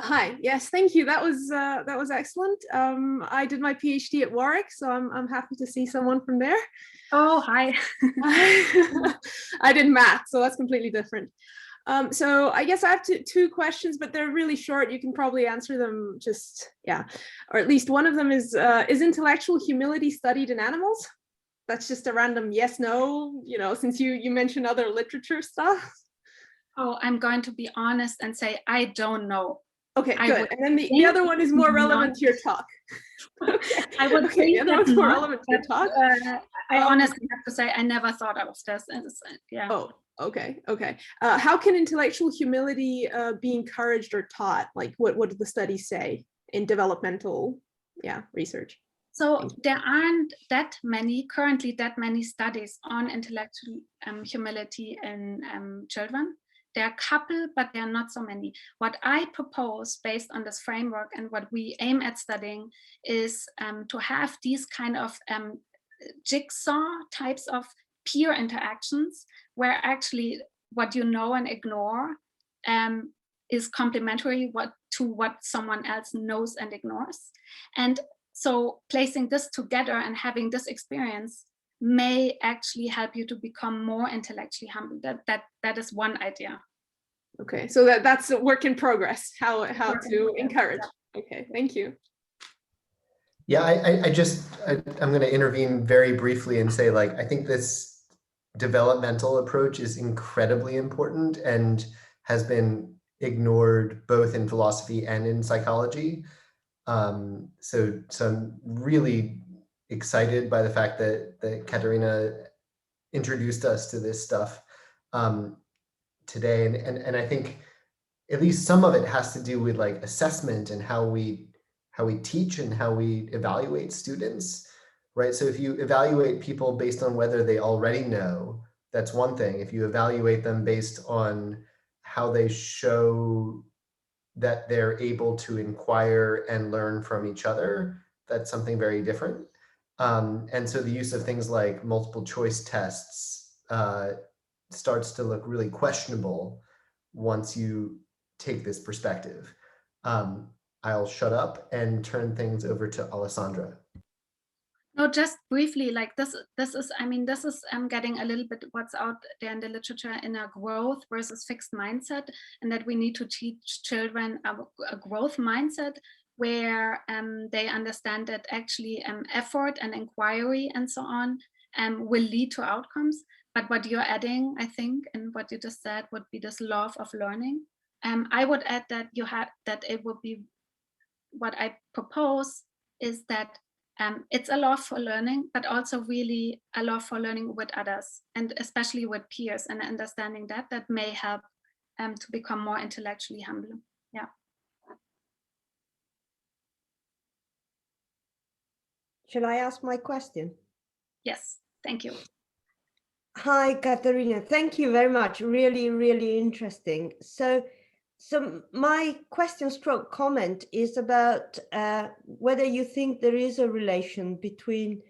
Hi, yes, thank you. That was excellent. I did my PhD at Warwick, so I'm happy to see someone from there. Oh, hi. I did math, so that's completely different. So I guess I have two questions, but they're really short. You can probably answer them just, or at least one of them is intellectual humility studied in animals? That's just a random yes, no, since you mentioned other literature stuff. Oh, I'm going to be honest and say, I don't know. Okay, good. And then the other one is more relevant to your talk. Okay. I would think the other one's more relevant to your talk. I honestly have to say, I never thought of this. Yeah. Oh, okay. How can intellectual humility be encouraged or taught? Like, what do the studies say in developmental, research? So there aren't currently that many studies on intellectual humility in children. there are a couple, but there are not so many. What I propose based on this framework and what we aim at studying is to have these kind of jigsaw types of peer interactions where actually what you know and ignore is complementary to what someone else knows and ignores. And so placing this together and having this experience may actually help you to become more intellectually humble. That is one idea. Okay, so that's a work in progress, how to encourage. Okay, thank you. Yeah, I'm going to intervene very briefly and say, like, I think this developmental approach is incredibly important and has been ignored both in philosophy and in psychology. So I'm really excited by the fact that Katharina introduced us to this stuff today. And I think at least some of it has to do with like assessment and how we teach and how we evaluate students, right? So if you evaluate people based on whether they already know, that's one thing. If you evaluate them based on how they show that they're able to inquire and learn from each other, that's something very different. And so the use of things like multiple choice tests starts to look really questionable once you take this perspective. I'll shut up and turn things over to Alessandra. No, just briefly, like this is getting a little bit what's out there in the literature in a growth versus fixed mindset, and that we need to teach children a growth mindset where they understand that actually effort and inquiry and so on will lead to outcomes. But what you're adding, I think, and what you just said would be this love of learning. I would add that it would be, what I propose is that it's a love for learning, but also really a love for learning with others, and especially with peers, and understanding that may help to become more intellectually humble. Yeah. Shall I ask my question? Yes, thank you. Hi, Katharina. Thank you very much. Really, really interesting. So my question stroke comment is about whether you think there is a relation between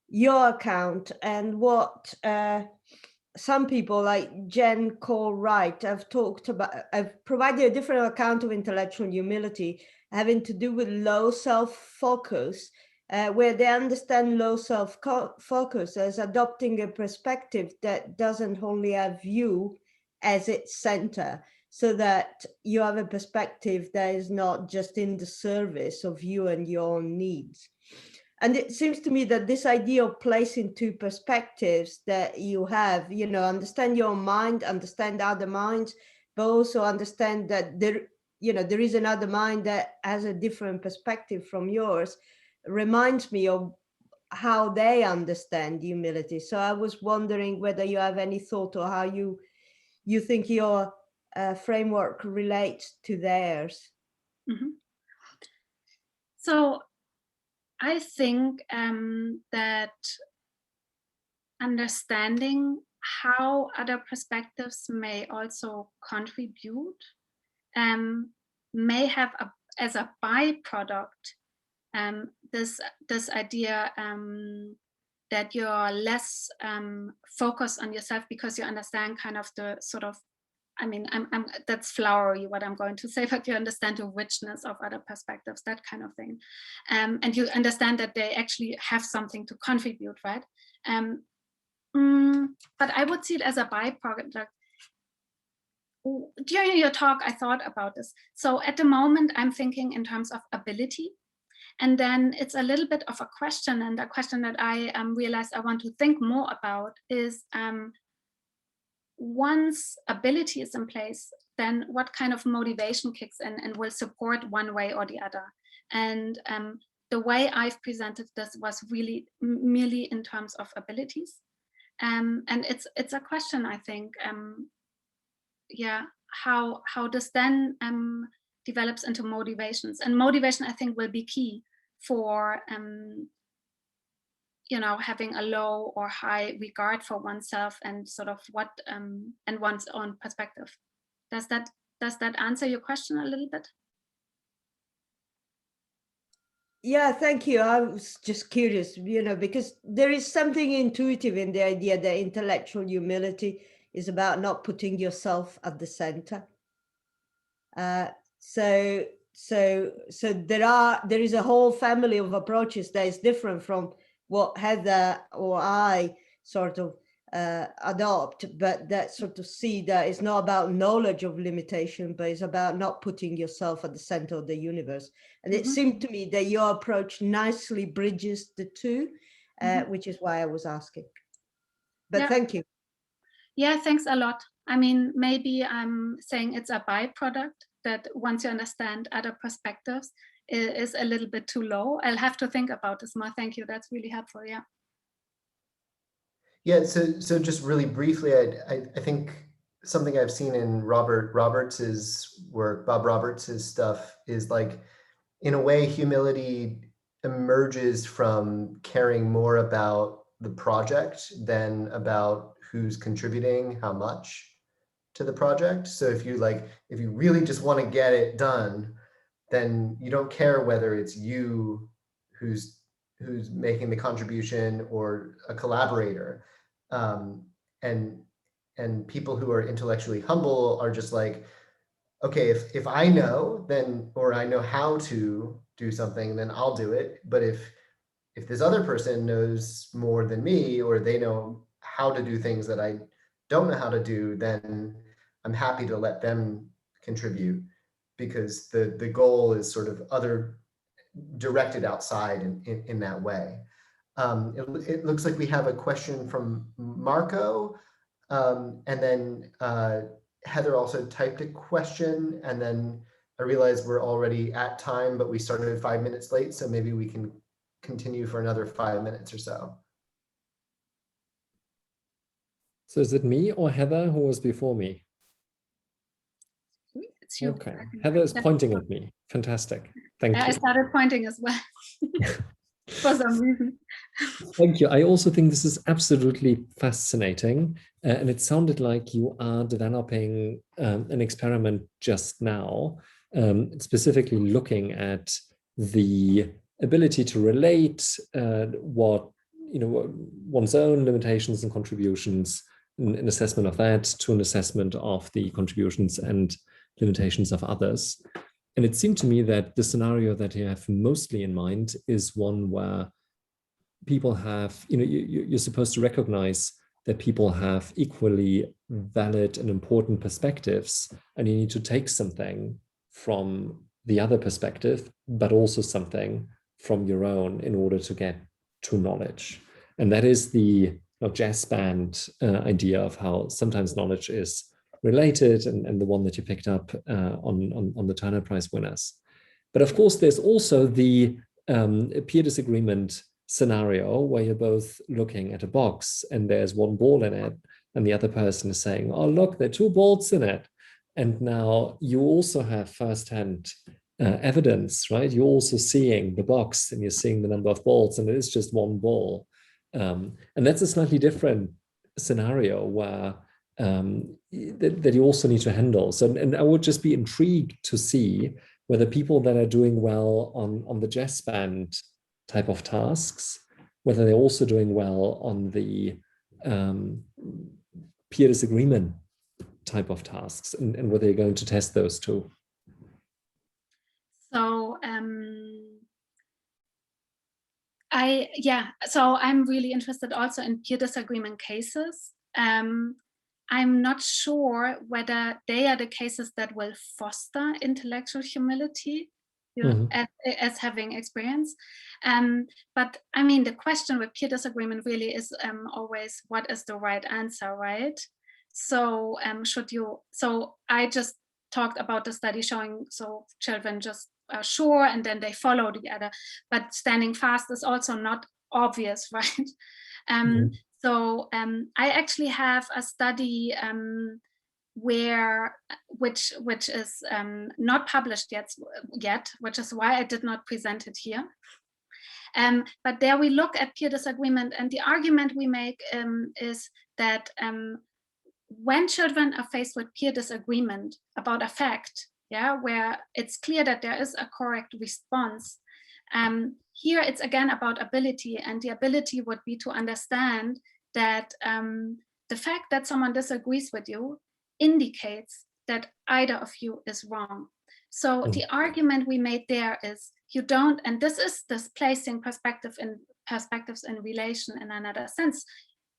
your account and what some people like Jen Cole Wright have talked about. I've provided a different account of intellectual humility having to do with low self-focus, where they understand low self-focus as adopting a perspective that doesn't only have you as its center, so that you have a perspective that is not just in the service of you and your own needs. And it seems to me that this idea of placing two perspectives that you have, understand your mind, understand other minds, but also understand that there is another mind that has a different perspective from yours, reminds me of how they understand humility. So I was wondering whether you have any thought or how you think your framework relates to theirs. Mm-hmm. So I think that understanding how other perspectives may also contribute may have as a byproduct this idea that you're less focused on yourself because you understand kind of the sort of, that's flowery what I'm going to say, but you understand the richness of other perspectives, that kind of thing. And you understand that they actually have something to contribute, right? But I would see it as a byproduct. During your talk, I thought about this. So at the moment, I'm thinking in terms of ability. And then it's a little bit of a question, and a question that I realized I want to think more about is, once ability is in place, then what kind of motivation kicks in and will support one way or the other? And the way I've presented this was really merely in terms of abilities. And it's a question, I think, how this then develops into motivations. And motivation, I think, will be key for having a low or high regard for oneself and sort of what and one's own perspective. Does that answer your question a little bit? Yeah, thank you. I was just curious, because there is something intuitive in the idea that intellectual humility is about not putting yourself at the center. So there is a whole family of approaches that is different from what Heather or I sort of adopt, but that sort of see that it's not about knowledge of limitation, but it's about not putting yourself at the center of the universe. And it seemed to me that your approach nicely bridges the two, which is why I was asking. But thank you. Yeah, thanks a lot. I mean, maybe I'm saying it's a byproduct that once you understand other perspectives, it is a little bit too low. I'll have to think about this more. Thank you. That's really helpful. Yeah. Yeah, so just really briefly, I think something I've seen in Bob Roberts' stuff is like, in a way, humility emerges from caring more about the project than about who's contributing how much to the project. So if you really just want to get it done, then you don't care whether it's you who's making the contribution or a collaborator. And people who are intellectually humble are just like, okay, if I know, then, or I know how to do something, then I'll do it. But if this other person knows more than me, or they know how to do things that I don't know how to do, then I'm happy to let them contribute, because the goal is sort of other directed outside in that way. It looks like we have a question from Marco, and then Heather also typed a question, and then I realized we're already at time, but we started 5 minutes late, so maybe we can continue for another 5 minutes or so. So is it me or Heather who was before me? It's you. Okay, Heather is pointing at me. Fantastic. Thank you. I started pointing as well for some reason. Thank you. I also think this is absolutely fascinating. And it sounded like you are developing an experiment just now, specifically looking at the ability to relate one's own limitations and contributions, an assessment of that, to an assessment of the contributions and limitations of others. And it seemed to me that the scenario that you have mostly in mind is one where people have, you're supposed to recognize that people have equally valid and important perspectives, and you need to take something from the other perspective, but also something from your own in order to get to knowledge. And that is the jazz band idea of how sometimes knowledge is related, and the one that you picked up on the Turner Prize winners. But of course, there's also the peer disagreement scenario where you're both looking at a box and there's one ball in it, and the other person is saying, oh, look, there are two balls in it. And now you also have firsthand evidence, right? You're also seeing the box and you're seeing the number of balls, and it is just one ball. And that's a slightly different scenario where that you also need to handle. So, and I would just be intrigued to see whether people that are doing well on the jazz band type of tasks, whether they're also doing well on the peer disagreement type of tasks, and whether you're going to test those too. So so I'm really interested also in peer disagreement cases. I'm not sure whether they are the cases that will foster intellectual humility, as having experience. But I mean, the question with peer disagreement really is always, what is the right answer, right? So so I just talked about the study showing, so children just are sure and then they follow the other, but standing fast is also not obvious, right? So I actually have a study which is not published yet, which is why I did not present it here. But there we look at peer disagreement, and the argument we make is that when children are faced with peer disagreement about a fact, where it's clear that there is a correct response, here it's again about ability, and the ability would be to understand that the fact that someone disagrees with you indicates that either of you is wrong. So the argument we made there is you don't, and this is this placing perspectives in relation in another sense.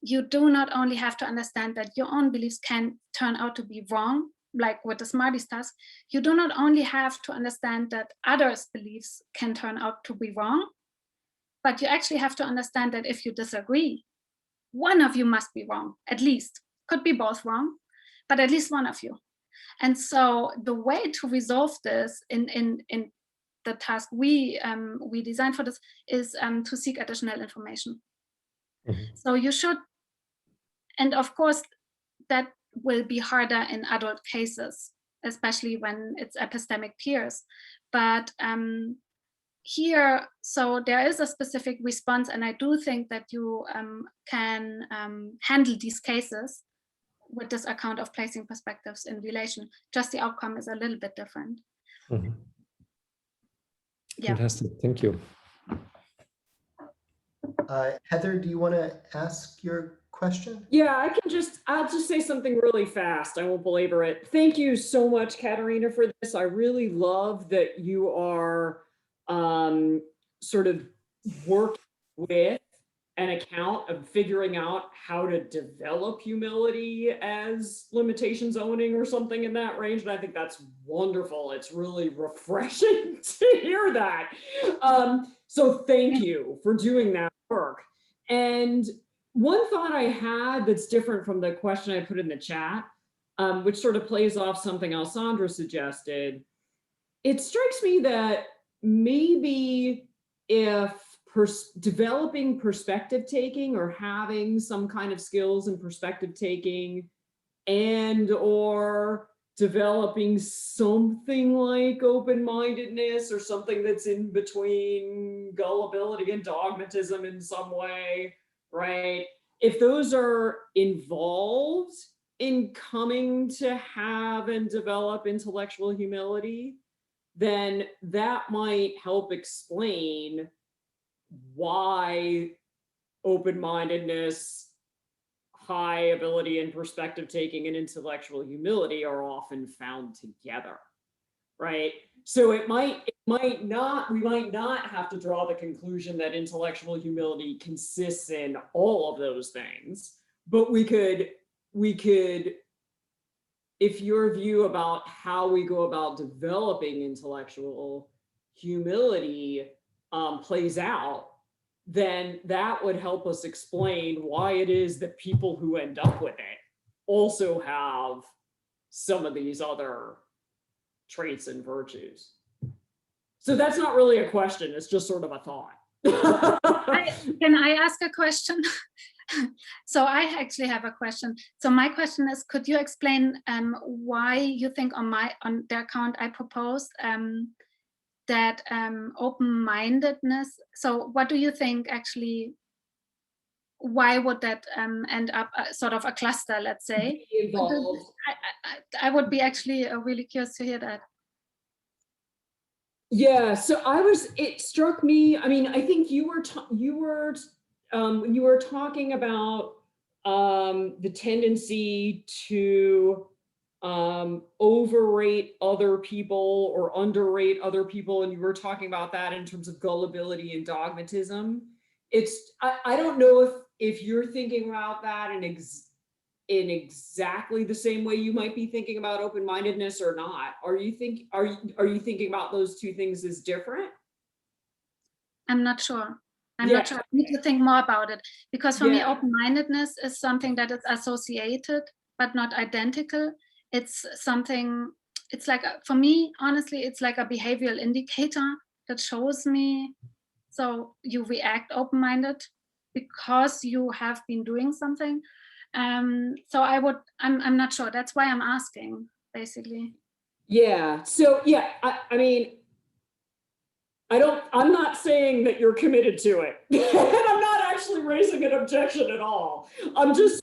You do not only have to understand that your own beliefs can turn out to be wrong, like with the Smarties task. You do not only have to understand that others' beliefs can turn out to be wrong, but you actually have to understand that if you disagree, one of you must be wrong, at least. Could be both wrong, but at least one of you. And so the way to resolve this in the task we designed for this is to seek additional information. So you should, and of course that will be harder in adult cases, especially when it's epistemic peers. But here, so there is a specific response, and I do think that you can handle these cases with this account of placing perspectives in relation. Just the outcome is a little bit different. Yeah. Fantastic, thank you. Heather, do you want to ask your question? Yeah, I'll just say something really fast. I won't belabor it. Thank you so much, Katharina, for this. I really love that you are sort of working with an account of figuring out how to develop humility as limitation zoning or something in that range. And I think that's wonderful. It's really refreshing to hear that. So thank you for doing that work. And one thought I had that's different from the question I put in the chat, which sort of plays off something Alessandra suggested, it strikes me that maybe if developing perspective taking or having some kind of skills in perspective taking and or developing something like open-mindedness or something that's in between gullibility and dogmatism in some way, right? If those are involved in coming to have and develop intellectual humility, then that might help explain why open-mindedness, high ability and perspective taking, and intellectual humility are often found together, right? So we might not have to draw the conclusion that intellectual humility consists in all of those things, but we could, if your view about how we go about developing intellectual humility plays out, then that would help us explain why it is that people who end up with it also have some of these other traits and virtues. So that's not really a question, it's just sort of a thought. Can I ask a question? So I actually have a question. So my question is, could you explain why you think on the account I proposed that open-mindedness, so what do you think actually, why would that end up sort of a cluster, let's say? I would be actually really curious to hear that. Yeah, so it struck me, I mean, I think when you were talking about the tendency to overrate other people or underrate other people, and you were talking about that in terms of gullibility and dogmatism. I don't know if you're thinking about that in exactly the same way you might be thinking about open-mindedness or not. Are you thinking about those two things as different? I'm not sure. I'm not sure. I need to think more about it, because for me, open-mindedness is something that is associated but not identical. It's something, it's like, for me, honestly, it's like a behavioral indicator that shows me, so you react open-minded because you have been doing something. So I'm not sure. That's why I'm asking, basically. Yeah, so yeah, I mean, I'm not saying that you're committed to it. And I'm not actually raising an objection at all. I'm just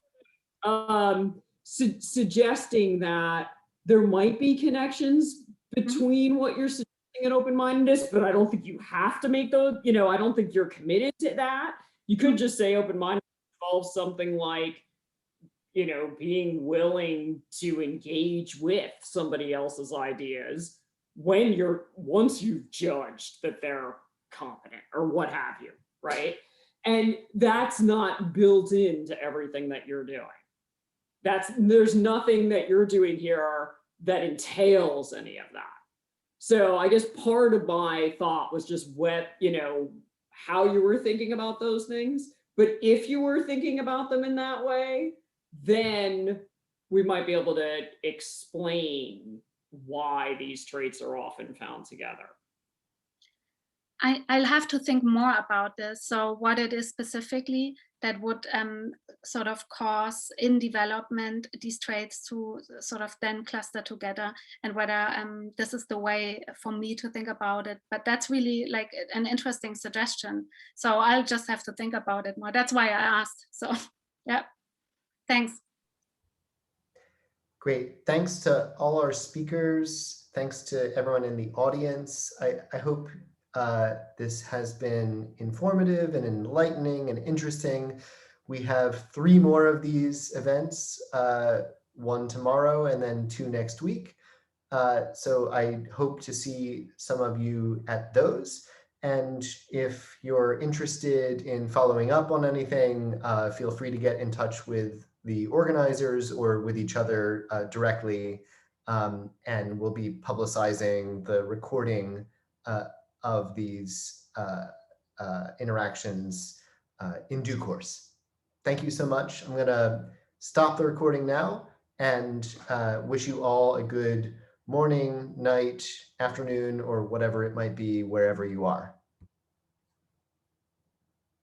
suggesting that there might be connections between what you're suggesting and open-mindedness, but I don't think you have to make those, you know, I don't think you're committed to that. You could just say open-mindedness involves something like, you know, being willing to engage with somebody else's ideas once you've judged that they're competent or what have you, right? And that's not built into everything that you're doing. There's nothing that you're doing here that entails any of that. So I guess part of my thought was just how you were thinking about those things. But if you were thinking about them in that way, then we might be able to explain why these traits are often found together. I'll have to think more about this. So what it is specifically that would sort of cause in development these traits to sort of then cluster together, and whether this is the way for me to think about it. But that's really like an interesting suggestion. So I'll just have to think about it more. That's why I asked. So yeah, thanks. Great. Thanks to all our speakers. Thanks to everyone in the audience. I hope this has been informative and enlightening and interesting. We have 3 more of these events, 1 tomorrow and then 2 next week. So I hope to see some of you at those. And if you're interested in following up on anything, feel free to get in touch with the organizers or with each other directly. And we'll be publicizing the recording of these interactions in due course. Thank you so much. I'm going to stop the recording now and wish you all a good morning, night, afternoon, or whatever it might be wherever you are.